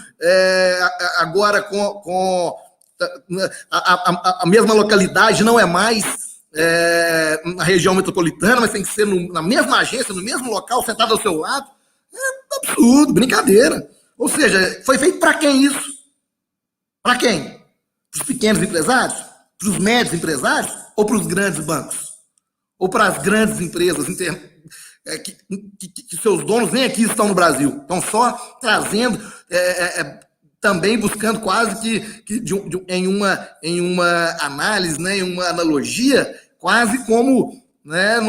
agora com a mesma localidade, não é mais na região metropolitana, mas tem que ser na mesma agência, no mesmo local, sentado ao seu lado. É absurdo, brincadeira. Ou seja, foi feito para quem isso? Para quem? Para os pequenos empresários? Para os médios empresários? Ou para os grandes bancos? Ou para as grandes empresas que seus donos nem aqui estão no Brasil? Estão só trazendo, também buscando quase que em uma análise, né, em uma analogia, quase como, né,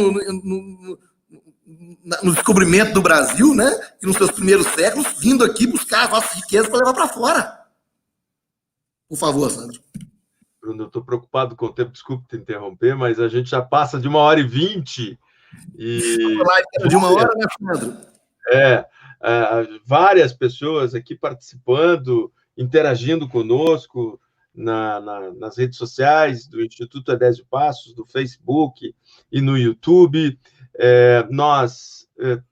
no descobrimento do Brasil, né, e nos seus primeiros séculos, vindo aqui buscar as nossas riquezas para levar para fora. Por favor, Sandro. Bruno, eu estou preocupado com o tempo, desculpe te interromper, mas a gente já passa de 1h20. De 1 hora, né, Sandro? Várias pessoas aqui participando, interagindo conosco nas redes sociais do Instituto Edésio Passos, do Facebook e no YouTube. Nós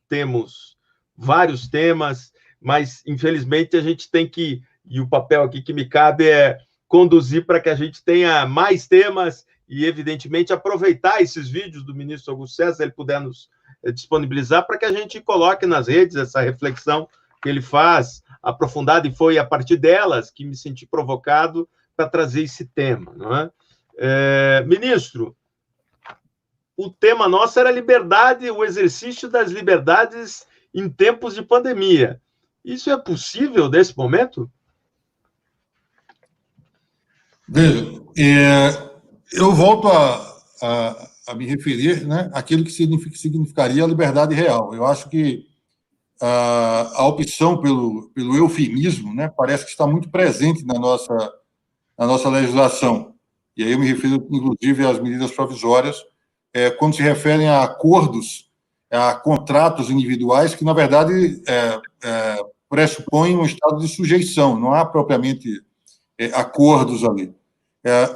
temos vários temas, mas, infelizmente, a gente tem que, e o papel aqui que me cabe é conduzir para que a gente tenha mais temas e, evidentemente, aproveitar esses vídeos do ministro Augusto César, se ele puder nos disponibilizar, para que a gente coloque nas redes essa reflexão que ele faz, aprofundada, e foi a partir delas que me senti provocado para trazer esse tema, não é? Ministro, o tema nosso era liberdade, o exercício das liberdades em tempos de pandemia. Isso é possível nesse momento? Veja, eu volto a me referir, né, àquilo que significaria a liberdade real. Eu acho que a opção pelo eufemismo, né, parece que está muito presente na nossa legislação. E aí eu me refiro, inclusive, às medidas provisórias, quando se referem a acordos, a contratos individuais que, na verdade, pressupõem um estado de sujeição, não há propriamente acordos ali.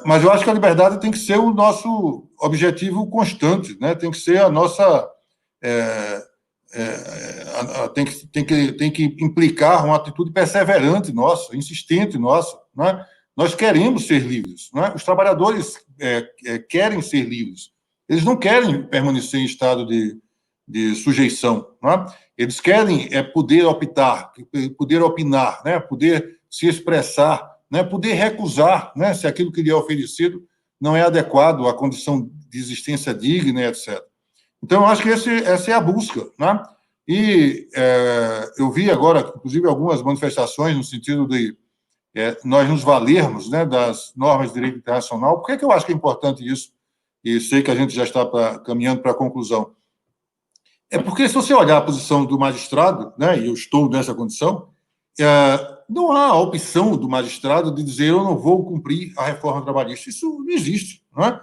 Mas eu acho que a liberdade tem que ser o nosso objetivo constante, né? Tem que ser a nossa... tem que implicar uma atitude perseverante nossa, insistente nossa, né? Nós queremos ser livres, né? Os trabalhadores querem ser livres. Eles não querem permanecer em estado de sujeição, né? Eles querem poder optar, poder opinar, né? Poder se expressar, né? Poder recusar, né? Se aquilo que lhe é oferecido não é adequado à condição de existência digna, etc. Então, eu acho que essa é a busca, né? E eu vi agora, inclusive, algumas manifestações no sentido de nós nos valermos, né, das normas de direito internacional. Por que eu acho que é importante isso? E sei que a gente já está caminhando para a conclusão. Porque, se você olhar a posição do magistrado, né, e eu estou nessa condição, não há a opção do magistrado de dizer eu não vou cumprir a reforma trabalhista. Isso não existe, não é?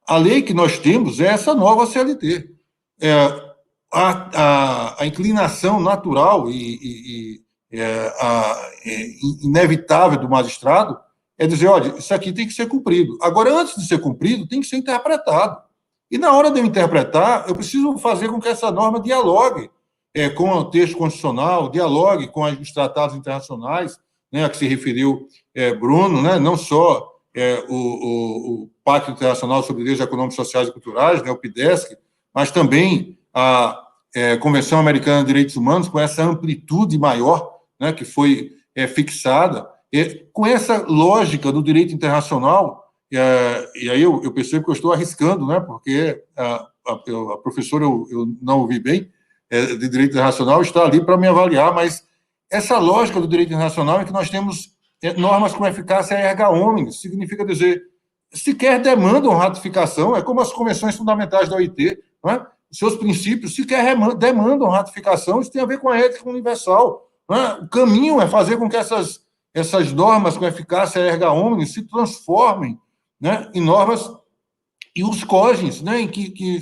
A lei que nós temos é essa nova CLT. A inclinação natural e inevitável do magistrado é dizer, olha, isso aqui tem que ser cumprido. Agora, antes de ser cumprido, tem que ser interpretado. E na hora de eu interpretar, eu preciso fazer com que essa norma dialogue com o texto constitucional, dialogue com os tratados internacionais, né, a que se referiu Bruno, né, não só o Pacto Internacional sobre Direitos Econômicos, Sociais e Culturais, né, o PIDESC, mas também a Convenção Americana de Direitos Humanos, com essa amplitude maior, né, que foi fixada, com essa lógica do direito internacional, e aí eu percebo que eu estou arriscando, né, porque a professora, eu não ouvi bem, de direito internacional, está ali para me avaliar, mas essa lógica do direito internacional é que nós temos normas com eficácia erga omnes, significa dizer, sequer demandam ratificação, é como as convenções fundamentais da OIT, não é? Seus princípios sequer demandam ratificação, isso tem a ver com a ética universal. Não é? O caminho é fazer com que essas normas com eficácia erga omnes se transformem, né, em normas e os cogens, né, em que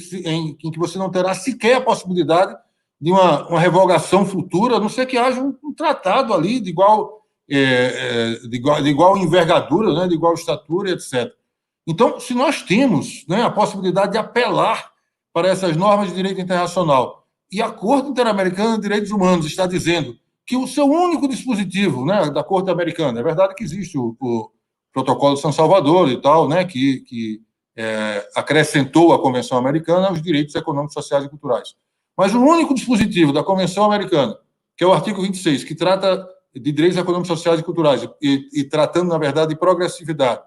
você não terá sequer a possibilidade de uma revogação futura, a não ser que haja um tratado ali de igual envergadura, né, de igual estatura, etc. Então, se nós temos, né, a possibilidade de apelar para essas normas de direito internacional, e a Corte Interamericana de Direitos Humanos está dizendo que o seu único dispositivo, né, da Corte Americana, é verdade que existe o Protocolo de São Salvador e tal, né, que acrescentou à Convenção Americana os direitos econômicos, sociais e culturais. Mas o único dispositivo da Convenção Americana, que é o artigo 26, que trata de direitos econômicos, sociais e culturais, e tratando, na verdade, de progressividade,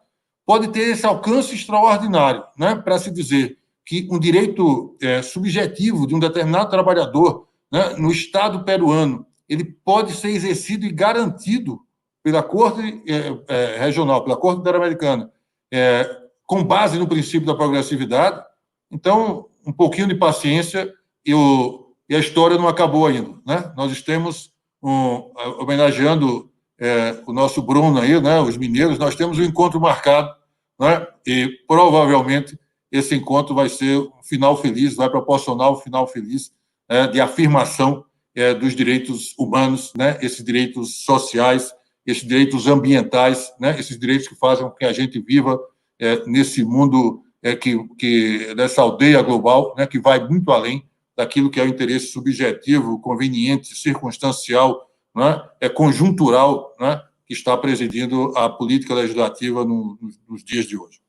pode ter esse alcance extraordinário, né, para se dizer que um direito subjetivo de um determinado trabalhador, né, no Estado peruano, ele pode ser exercido e garantido pela Corte Regional, pela Corte Interamericana, com base no princípio da progressividade. Então, um pouquinho de paciência e a história não acabou ainda, né? Nós estamos homenageando o nosso Bruno aí, né, os mineiros, nós temos um encontro marcado, né, e provavelmente esse encontro vai ser um final feliz, vai proporcionar um final feliz de afirmação dos direitos humanos, né, esses direitos sociais, esses direitos ambientais, né, esses direitos que fazem com que a gente viva nesse mundo, dessa aldeia global, né, que vai muito além daquilo que é o interesse subjetivo, conveniente, circunstancial, né, conjuntural, né, que está presidindo a política legislativa nos dias de hoje.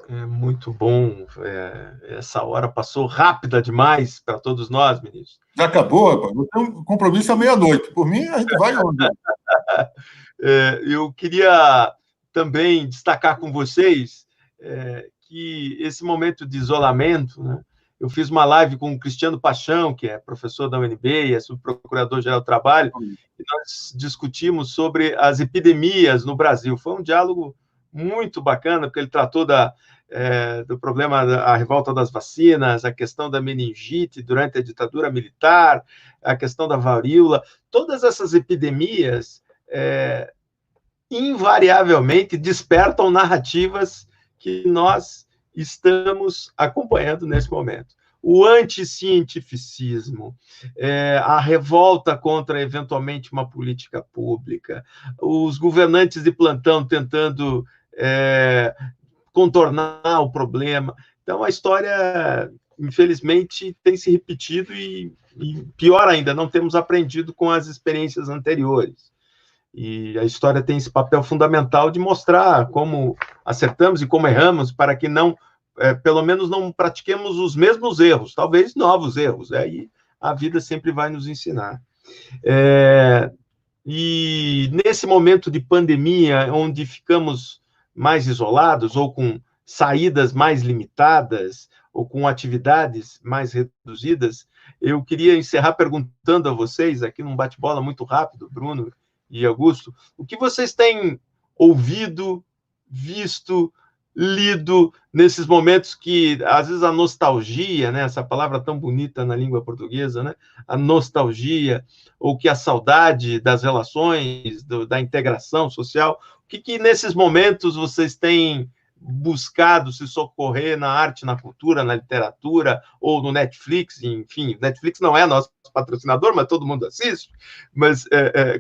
É muito bom. Essa hora passou rápida demais para todos nós, ministro. Já acabou, rapaz. Eu tenho um compromisso à meia-noite. Por mim, a gente vai onde? Eu queria também destacar com vocês que esse momento de isolamento, né, eu fiz uma live com o Cristiano Paixão, que é professor da UNB e é subprocurador-geral do Trabalho, e nós discutimos sobre as epidemias no Brasil. Foi um diálogo muito bacana, porque ele tratou do problema da revolta das vacinas, a questão da meningite durante a ditadura militar, a questão da varíola. Todas essas epidemias invariavelmente despertam narrativas que nós estamos acompanhando nesse momento. O anticientificismo, a revolta contra, eventualmente, uma política pública, os governantes de plantão tentando contornar o problema. Então, a história, infelizmente, tem se repetido e pior ainda, não temos aprendido com as experiências anteriores. E a história tem esse papel fundamental de mostrar como acertamos e como erramos, para que não, pelo menos não pratiquemos os mesmos erros, talvez novos erros. Aí a vida sempre vai nos ensinar. E nesse momento de pandemia, onde ficamos mais isolados, ou com saídas mais limitadas, ou com atividades mais reduzidas, eu queria encerrar perguntando a vocês, aqui num bate-bola muito rápido, Bruno e Augusto, o que vocês têm ouvido, visto, lido nesses momentos que, às vezes, a nostalgia, né, essa palavra tão bonita na língua portuguesa, né, a nostalgia, ou que a saudade das relações, da integração social, o que nesses momentos vocês têm buscado se socorrer na arte, na cultura, na literatura, ou no Netflix, enfim, Netflix não é nosso patrocinador, mas todo mundo assiste, mas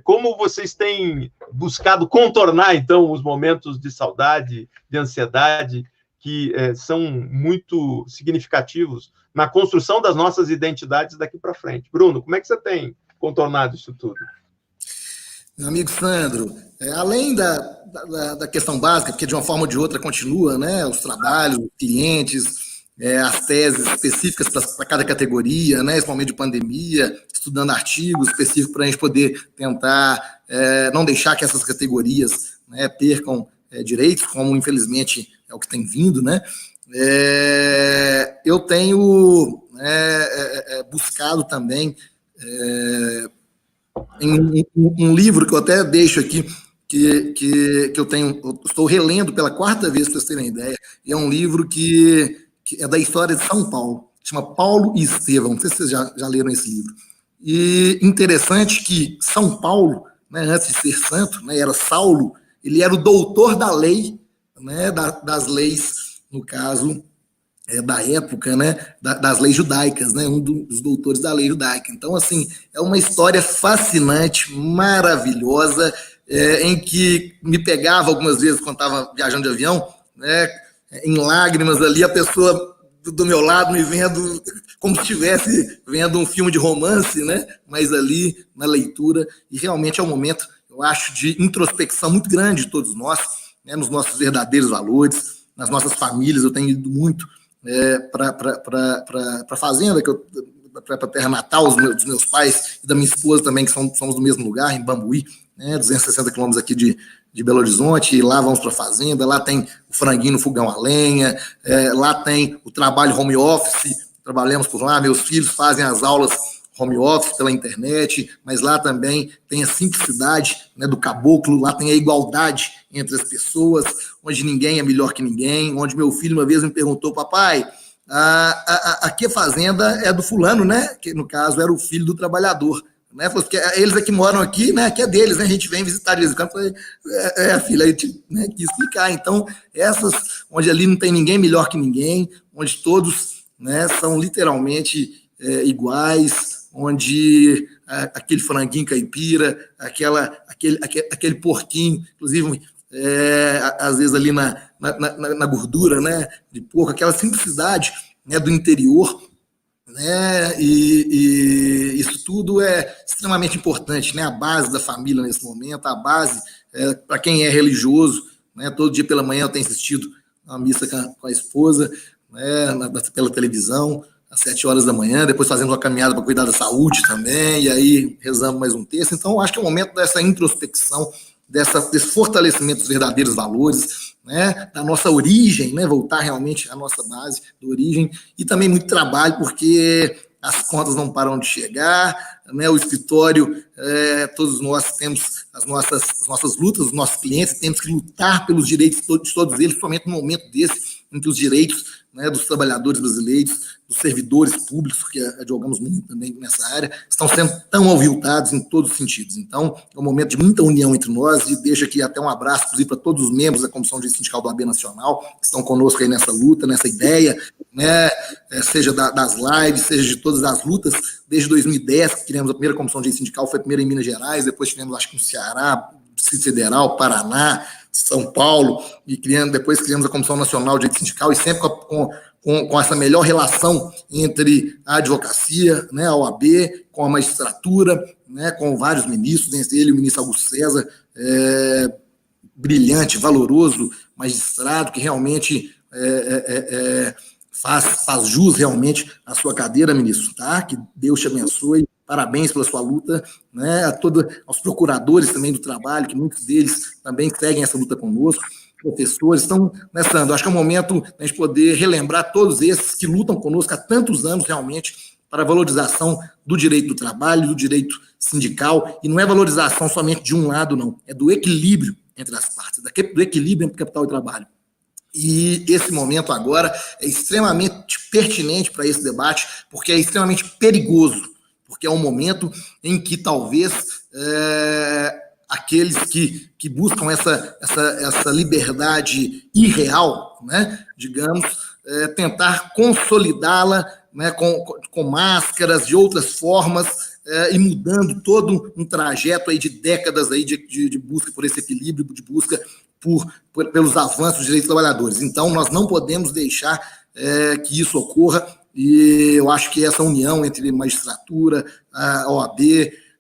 como vocês têm buscado contornar, então, os momentos de saudade, de ansiedade, que são muito significativos na construção das nossas identidades daqui para frente? Bruno, como é que você tem contornado isso tudo? Meu amigo Sandro, além da questão básica, porque de uma forma ou de outra continua, né, os trabalhos, os clientes, as teses específicas para cada categoria, né, esse momento de pandemia, estudando artigos específicos para a gente poder tentar não deixar que essas categorias, né, percam direitos, como infelizmente é o que tem vindo, né. Eu tenho buscado também em um livro que eu até deixo aqui, que eu estou relendo pela 4ª vez, para vocês terem ideia, e é um livro que é da história de São Paulo, chama Paulo e Estevão, não sei se vocês já leram esse livro. E interessante que São Paulo, né, antes de ser santo, né, era Saulo, ele era o doutor da lei, né, das leis, no caso, da época, né, das leis judaicas, né, um dos doutores da lei judaica. Então, assim, é uma história fascinante, maravilhosa, em que me pegava algumas vezes quando estava viajando de avião, né, em lágrimas ali, a pessoa do meu lado me vendo como se estivesse vendo um filme de romance, né, mas ali na leitura, e realmente é um momento, eu acho, de introspecção muito grande de todos nós, né, nos nossos verdadeiros valores, nas nossas famílias. Eu tenho ido muito para a fazenda, para a terra natal dos meus pais e da minha esposa também, que somos do mesmo lugar, em Bambuí, né, 260 quilômetros aqui de Belo Horizonte, e lá vamos para a fazenda, lá tem o franguinho no fogão a lenha, lá tem o trabalho home office, trabalhamos por lá, meus filhos fazem as aulas home office pela internet, mas lá também tem a simplicidade, né, do caboclo, lá tem a igualdade entre as pessoas, onde ninguém é melhor que ninguém, onde meu filho uma vez me perguntou: papai, aqui a fazenda é do fulano, né, que no caso era o filho do trabalhador, né, porque eles que moram aqui, né, que é deles, né, a gente vem visitar eles. Eu falei, filha, aí né, quis explicar. Então, essas, onde ali não tem ninguém melhor que ninguém, onde todos, né, são literalmente iguais, onde aquele franguinho caipira, aquele porquinho, inclusive, às vezes ali na gordura, né, de porco, aquela simplicidade, né, do interior, né, e isso tudo é extremamente importante, né, a base da família nesse momento, a base para quem é religioso, né, todo dia pela manhã eu tenho assistido uma missa com a esposa, né, pela televisão, às 7 horas da manhã, depois fazemos uma caminhada para cuidar da saúde também, e aí rezamos mais um texto. Então, acho que é o momento dessa introspecção, desse fortalecimento dos verdadeiros valores, né, da nossa origem, né, voltar realmente à nossa base de origem, e também muito trabalho, porque as contas não param de chegar, né, o escritório, todos nós temos as nossas lutas, os nossos clientes, temos que lutar pelos direitos de todos eles, principalmente no momento desse, em que os direitos, né, dos trabalhadores brasileiros, dos servidores públicos, que advogamos muito também nessa área, estão sendo tão aviltados em todos os sentidos. Então, é um momento de muita união entre nós, e deixo aqui até um abraço, inclusive, para todos os membros da Comissão de Direito Sindical do AB Nacional, que estão conosco aí nessa luta, nessa ideia, né, seja das lives, seja de todas as lutas. Desde 2010, que criamos a primeira Comissão de Direito Sindical, foi a primeira em Minas Gerais, depois tivemos, acho que no Ceará, Distrito Federal, Paraná, São Paulo, e depois criamos a Comissão Nacional de Direito Sindical, e sempre com essa melhor relação entre a advocacia, né, a OAB, com a magistratura, né, com vários ministros, dentre eles o ministro Augusto César, brilhante, valoroso magistrado, que realmente faz jus realmente à sua cadeira, ministro, tá? Que Deus te abençoe. Parabéns pela sua luta, né? Aos procuradores também do trabalho, que muitos deles também seguem essa luta conosco, professores. Então, né, Sandro, acho que é o momento da gente poder relembrar todos esses que lutam conosco há tantos anos realmente para a valorização do direito do trabalho, do direito sindical, e não é valorização somente de um lado, não, é do equilíbrio entre as partes, do equilíbrio entre capital e trabalho. E esse momento agora é extremamente pertinente para esse debate, porque é extremamente perigoso, porque é um momento em que talvez aqueles que buscam essa liberdade irreal, né, digamos, tentar consolidá-la, né, com máscaras, de outras formas, e mudando todo um trajeto aí de décadas aí de busca por esse equilíbrio, de busca pelos avanços dos direitos dos trabalhadores. Então, nós não podemos deixar que isso ocorra, e eu acho que essa união entre magistratura, a OAB,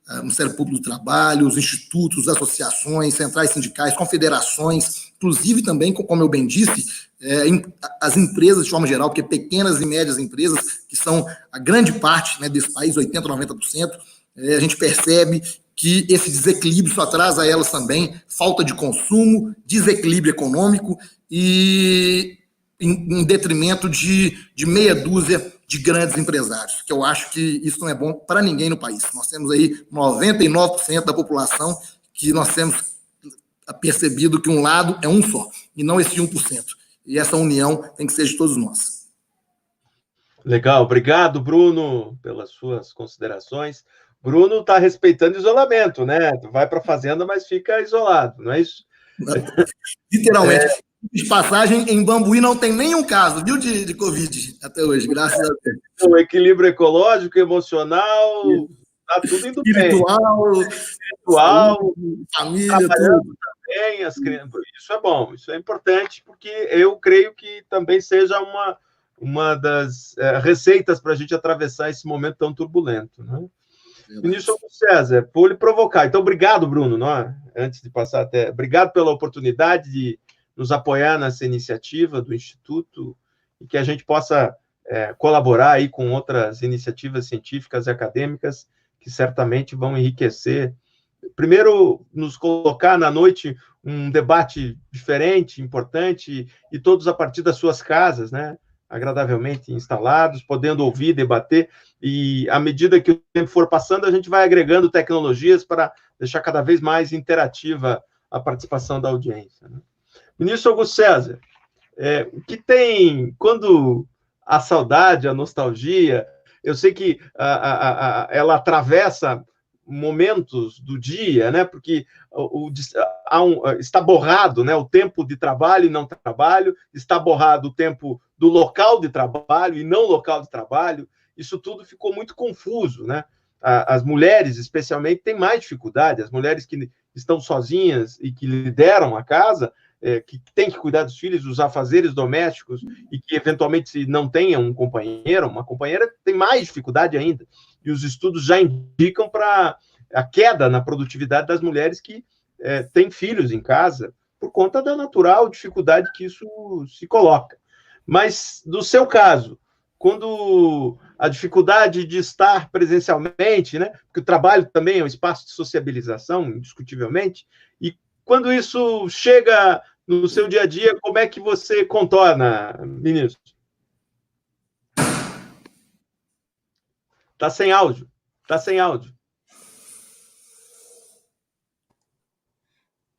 o Ministério Público do Trabalho, os institutos, associações, centrais sindicais, confederações, inclusive também, como eu bem disse, as empresas de forma geral, porque pequenas e médias empresas, que são a grande parte, né, desse país, 80%, 90%, a gente percebe que esse desequilíbrio só traz a elas também falta de consumo, desequilíbrio econômico, e em detrimento de meia dúzia de grandes empresários, que eu acho que isso não é bom para ninguém no país. Nós temos aí 99% da população que nós temos percebido que um lado é um só, e não esse 1%. E essa união tem que ser de todos nós. Legal, obrigado, Bruno, pelas suas considerações. Bruno está respeitando isolamento, né? Vai para a fazenda, mas fica isolado, não é isso? Literalmente. De passagem, em Bambuí não tem nenhum caso, viu, de Covid até hoje, graças a Deus. O equilíbrio ecológico, emocional, está tudo indo espiritual, família, tudo. Também, as crianças. Isso é bom, isso é importante, porque eu creio que também seja uma das receitas para a gente atravessar esse momento tão turbulento, né? Ministro César, por lhe provocar. Então, obrigado, Bruno, antes de passar até... Obrigado pela oportunidade de nos apoiar nessa iniciativa do Instituto e que a gente possa colaborar aí com outras iniciativas científicas e acadêmicas que certamente vão enriquecer. Primeiro, nos colocar na noite um debate diferente, importante, e todos a partir das suas casas, né? Agradavelmente instalados, podendo ouvir, debater, e à medida que o tempo for passando, a gente vai agregando tecnologias para deixar cada vez mais interativa a participação da audiência, né? Ministro Augusto César, o que tem, quando a saudade, a nostalgia, eu sei que ela atravessa momentos do dia, né? Porque está borrado, né, o tempo de trabalho e não trabalho, está borrado o tempo do local de trabalho e não local de trabalho. Isso tudo ficou muito confuso, né? As mulheres, especialmente, têm mais dificuldade. As mulheres que estão sozinhas e que lideram a casa, que têm que cuidar dos filhos, dos afazeres domésticos e que, eventualmente, se não tenham um companheiro, uma companheira, tem mais dificuldade ainda. E os estudos já indicam para a queda na produtividade das mulheres que têm filhos em casa, por conta da natural dificuldade que isso se coloca. Mas, no seu caso, quando a dificuldade de estar presencialmente, né, porque o trabalho também é um espaço de sociabilização, indiscutivelmente, e quando isso chega no seu dia a dia, como é que você contorna, ministro? Está sem áudio. Está sem áudio.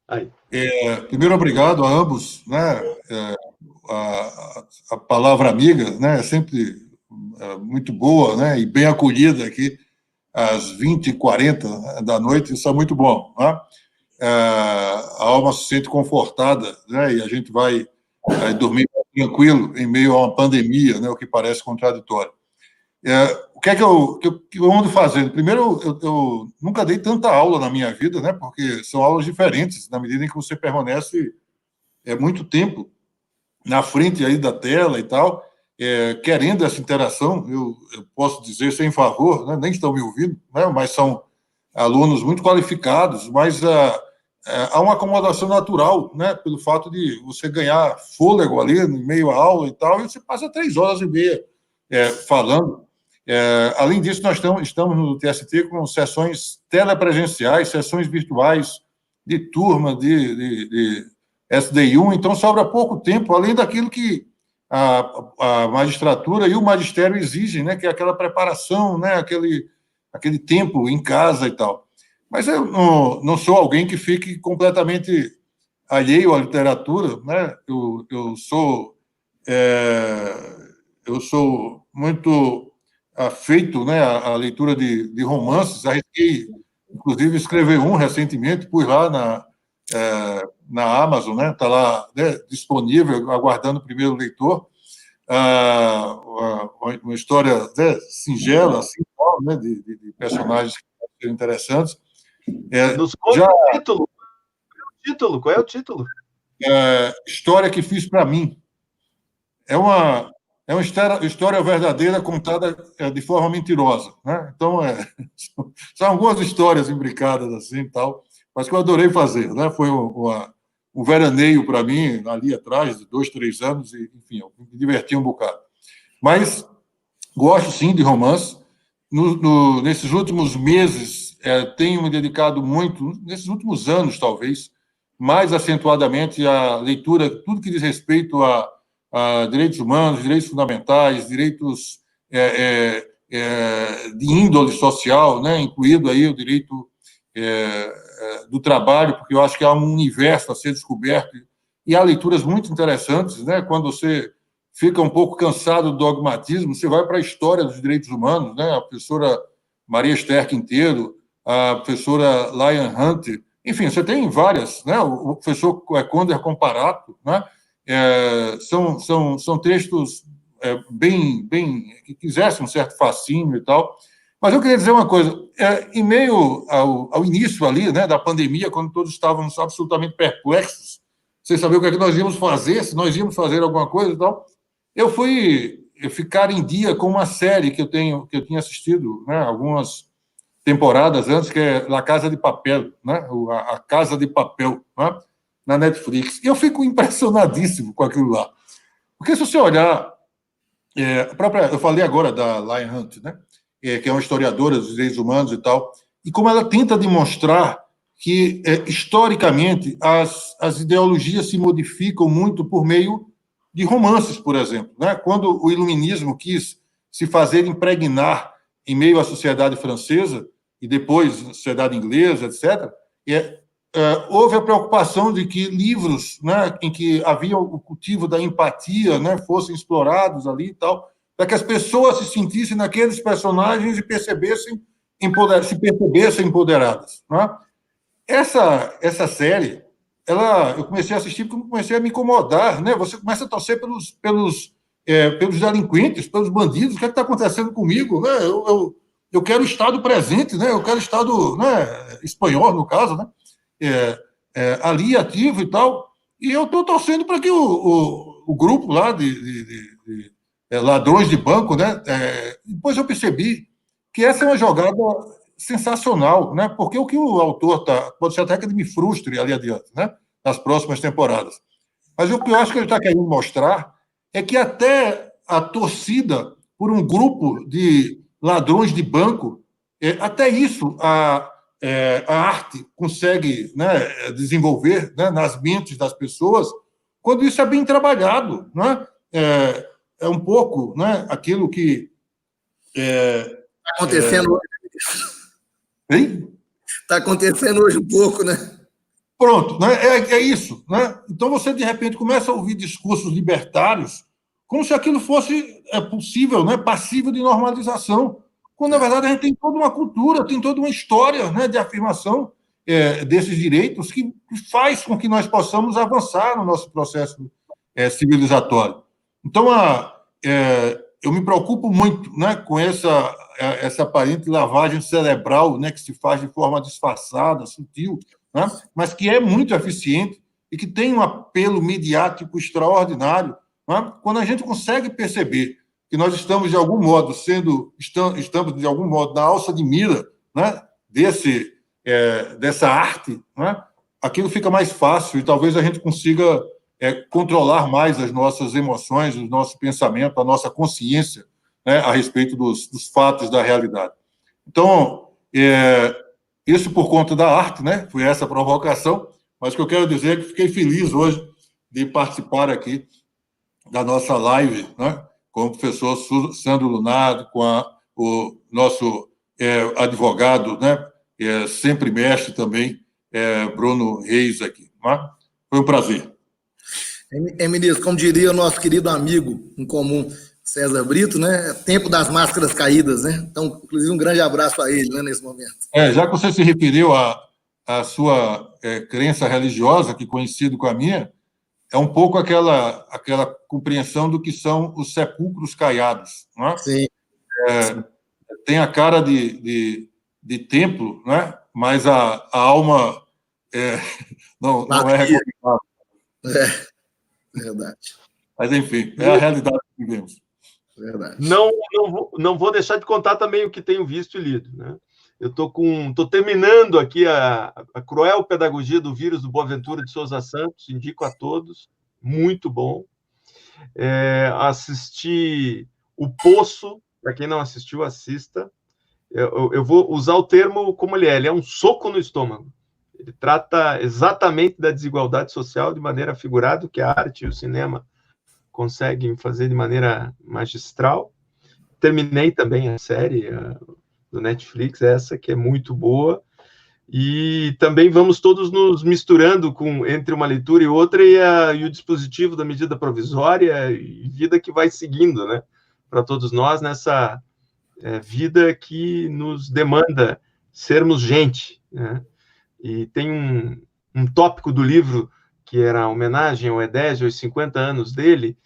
Aí. Primeiro, obrigado a ambos, né? A palavra amiga, né, é sempre muito boa, né, e bem acolhida aqui às 20h40 da noite, isso é muito bom, né? A alma se sente confortada, né, e a gente vai dormir tranquilo em meio a uma pandemia, né, o que parece contraditório. O que é que eu ando fazendo? Primeiro, eu nunca dei tanta aula na minha vida, né, porque são aulas diferentes, na medida em que você permanece muito tempo na frente aí da tela e tal, querendo essa interação. Eu posso dizer sem favor, né, nem estão me ouvindo, né, mas são alunos muito qualificados, mas há uma acomodação natural, né, pelo fato de você ganhar fôlego ali no meio à aula e tal, e você passa 3h30 falando. Além disso, nós estamos no TST com sessões telepresenciais, sessões virtuais de turma, de SDI1, então sobra pouco tempo, além daquilo que a magistratura e o magistério exigem, né, que é aquela preparação, né, aquele tempo em casa e tal. Mas eu não sou alguém que fique completamente alheio à literatura, né? Eu sou muito afeito, né, à leitura de romances. Arrisquei, inclusive, escrever um recentemente, pus lá na Amazon, né? Está lá, né, disponível, aguardando o primeiro leitor. Uma história, né, singela, assim, né, de personagens que são interessantes. Nos conta o título. Qual é o título? História que fiz para mim. É uma história verdadeira contada de forma mentirosa, né? Então, são algumas histórias imbricadas assim e tal, mas que eu adorei fazer, né? Foi um veraneio para mim, ali atrás, de 2, 3 anos, e, enfim, eu me diverti um bocado. Mas gosto, sim, de romance. Nesses últimos meses, tenho me dedicado muito, nesses últimos anos, talvez, mais acentuadamente à leitura, tudo que diz respeito à direitos humanos, direitos fundamentais, direitos de índole social, né, incluído aí o direito do trabalho, porque eu acho que há um universo a ser descoberto, e há leituras muito interessantes, né, quando você fica um pouco cansado do dogmatismo, você vai para a história dos direitos humanos, né, a professora Maria Esther Quinteiro, a professora Lion Hunt, enfim, você tem várias, né, o professor Conder Comparato, né, são textos bem que quisessem um certo fascínio e tal. Mas eu queria dizer uma coisa, em meio ao início ali, né, da pandemia, quando todos estávamos absolutamente perplexos, sem saber o que é que nós íamos fazer, se nós íamos fazer alguma coisa e tal, eu fui ficar em dia com uma série que eu tinha assistido, né, algumas temporadas antes, que é La Casa de Papel, né, a Casa de Papel, né, na Netflix. E eu fico impressionadíssimo com aquilo lá. Porque se você olhar, eu falei agora da Lion Hunt, né, que é uma historiadora dos direitos humanos e tal, e como ela tenta demonstrar que, historicamente, as ideologias se modificam muito por meio de romances, por exemplo, né? Quando o iluminismo quis se fazer impregnar em meio à sociedade francesa e depois à sociedade inglesa, etc., houve a preocupação de que livros, né, em que havia o cultivo da empatia, né, fossem explorados ali e tal, para que as pessoas se sentissem naqueles personagens e se percebessem empoderadas. Né? Essa série, eu comecei a assistir porque comecei a me incomodar, né? Você começa a torcer pelos delinquentes, pelos bandidos, o que é que está acontecendo comigo? Né? Eu quero Estado presente, né? Eu quero Estado, né, espanhol, no caso, né? Ali ativo e tal, e eu estou torcendo para que o grupo lá de ladrões de banco, né? Depois eu percebi que essa é uma jogada sensacional, né? Porque o que o autor pode ser até que ele me frustre ali adiante, né? Nas próximas temporadas. Mas o que eu acho que ele está querendo mostrar é que até a torcida por um grupo de ladrões de banco, até isso a arte consegue, né, desenvolver, né, nas mentes das pessoas, quando isso é bem trabalhado, né? É um pouco, né, aquilo que está acontecendo hoje. Está acontecendo hoje um pouco, né? Pronto, né? É isso, né? Então você de repente começa a ouvir discursos libertários como se aquilo fosse possível, né, passível de normalização, quando na verdade a gente tem toda uma cultura, tem toda uma história, né, de afirmação desses direitos que faz com que nós possamos avançar no nosso processo civilizatório. Então eu me preocupo muito, né, com essa aparente lavagem cerebral, né, que se faz de forma disfarçada, sutil, né, mas que é muito eficiente e que tem um apelo midiático extraordinário, né, quando a gente consegue perceber que nós estamos, de algum modo, estamos de algum modo, na alça de mira, né, dessa arte, né, aquilo fica mais fácil e talvez a gente consiga controlar mais as nossas emoções, o nosso pensamento, a nossa consciência, né, a respeito dos fatos da realidade. Então, isso por conta da arte, né, foi essa a provocação, mas o que eu quero dizer é que fiquei feliz hoje de participar aqui da nossa live, né, com o professor Sandro Lunardi, com o nosso advogado, né, sempre mestre também, Bruno Reis aqui. Né? Foi um prazer. Ministro, como diria o nosso querido amigo em comum, César Brito, né? Tempo das máscaras caídas, né? Então, inclusive, um grande abraço a ele, né, nesse momento. Já que você se referiu à sua crença religiosa, que coincide com a minha, é um pouco aquela compreensão do que são os sepulcros caiados. Não é? Sim. Tem a cara de templo, né? Mas a alma não é recomendável. Verdade. Mas, enfim, é a realidade que vivemos. Verdade. Não vou deixar de contar também o que tenho visto e lido. Né? Eu estou terminando aqui a Cruel Pedagogia do Vírus do Boaventura de Souza Santos, indico a todos, muito bom. Assisti O Poço, para quem não assistiu, assista. Eu vou usar o termo como ele é um soco no estômago. Ele trata exatamente da desigualdade social de maneira figurada, que a arte e o cinema conseguem fazer de maneira magistral. Terminei também a série do Netflix, essa que é muito boa, e também vamos todos nos misturando entre uma leitura e outra, e o dispositivo da medida provisória, e vida que vai seguindo, né, para todos nós nessa vida que nos demanda sermos gente, né? E tem um tópico do livro que era a homenagem ao Edésio, aos 50 anos dele,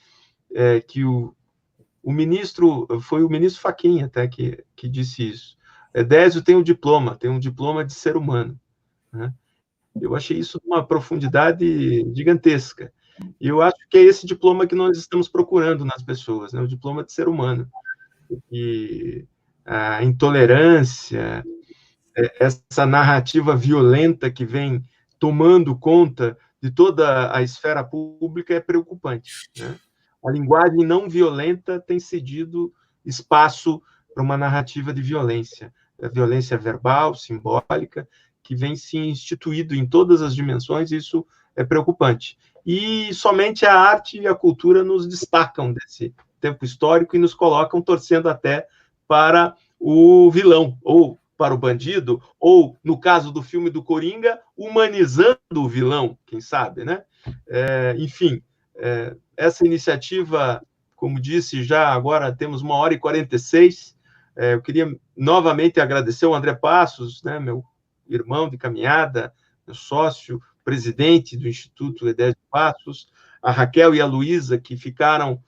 que o ministro, foi o ministro Fachin até que disse isso. Edésio tem um diploma de ser humano, né? Eu achei isso de uma profundidade gigantesca. E eu acho que é esse diploma que nós estamos procurando nas pessoas, né? O diploma de ser humano. E a intolerância, essa narrativa violenta que vem tomando conta de toda a esfera pública é preocupante, né? A linguagem não violenta tem cedido espaço para uma narrativa de violência, a violência verbal, simbólica, que vem se instituído em todas as dimensões, e isso é preocupante. E somente a arte e a cultura nos destacam desse tempo histórico e nos colocam torcendo até para o vilão, ou para o bandido, ou, no caso do filme do Coringa, humanizando o vilão, quem sabe, né? Enfim, essa iniciativa, como disse, já agora temos 1h46, eu queria novamente agradecer ao André Passos, né, meu irmão de caminhada, meu sócio, presidente do Instituto Edésio Passos, a Raquel e a Luísa, que ficaram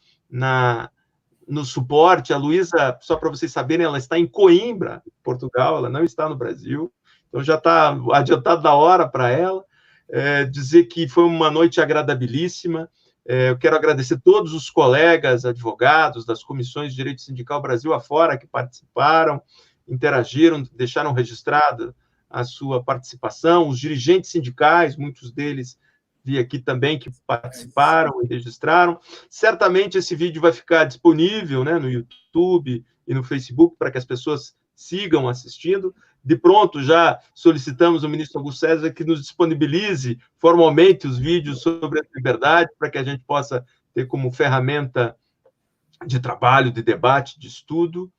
no suporte. A Luísa, só para vocês saberem, ela está em Coimbra, Portugal, ela não está no Brasil, então já está adiantado da hora para ela. Dizer que foi uma noite agradabilíssima. Eu quero agradecer todos os colegas advogados das comissões de direito sindical Brasil afora que participaram, interagiram, deixaram registrada a sua participação, os dirigentes sindicais, muitos deles vi aqui também que participaram e registraram. Certamente esse vídeo vai ficar disponível, né, no YouTube e no Facebook para que as pessoas sigam assistindo. De pronto, já solicitamos ao ministro Augusto César que nos disponibilize formalmente os vídeos sobre a liberdade, para que a gente possa ter como ferramenta de trabalho, de debate, de estudo.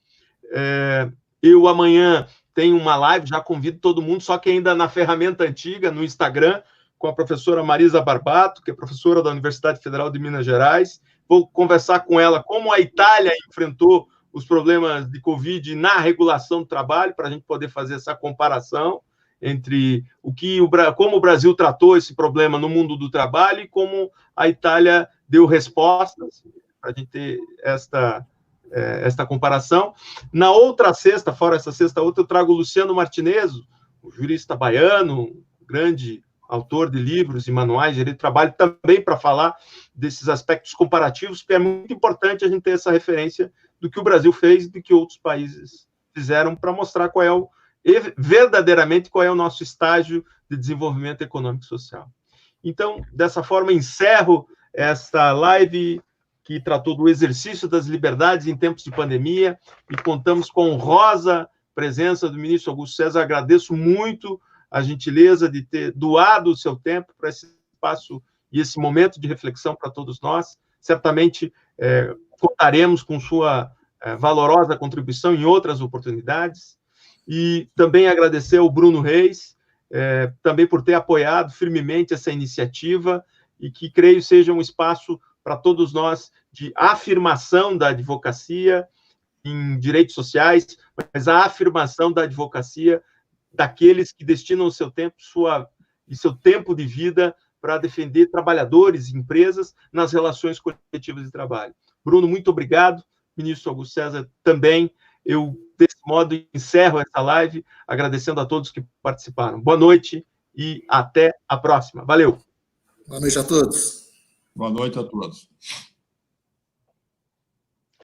Eu amanhã tenho uma live, já convido todo mundo, só que ainda na ferramenta antiga, no Instagram, com a professora Marisa Barbato, que é professora da Universidade Federal de Minas Gerais. Vou conversar com ela como a Itália enfrentou os problemas de Covid na regulação do trabalho, para a gente poder fazer essa comparação entre como o Brasil tratou esse problema no mundo do trabalho e como a Itália deu respostas, para a gente ter esta comparação. Na outra sexta, fora essa sexta outra, eu trago o Luciano Martinezo, o jurista baiano, grande autor de livros e manuais de direito do trabalho, também para falar desses aspectos comparativos, porque é muito importante a gente ter essa referência do que o Brasil fez e do que outros países fizeram, para mostrar verdadeiramente qual é o nosso estágio de desenvolvimento econômico e social. Então, dessa forma, encerro esta live que tratou do exercício das liberdades em tempos de pandemia, e contamos com a honrosa presença do ministro Augusto César. Agradeço muito a gentileza de ter doado o seu tempo para esse espaço e esse momento de reflexão para todos nós. Certamente contaremos com sua valorosa contribuição em outras oportunidades. E também agradecer ao Bruno Reis, também por ter apoiado firmemente essa iniciativa, e que creio seja um espaço para todos nós de afirmação da advocacia em direitos sociais, mas a afirmação da advocacia daqueles que destinam o seu tempo e seu tempo de vida para defender trabalhadores e empresas nas relações coletivas de trabalho. Bruno, muito obrigado. Ministro Augusto César também. Eu, desse modo, encerro essa live, agradecendo a todos que participaram. Boa noite e até a próxima. Valeu. Boa noite a todos. Boa noite a todos.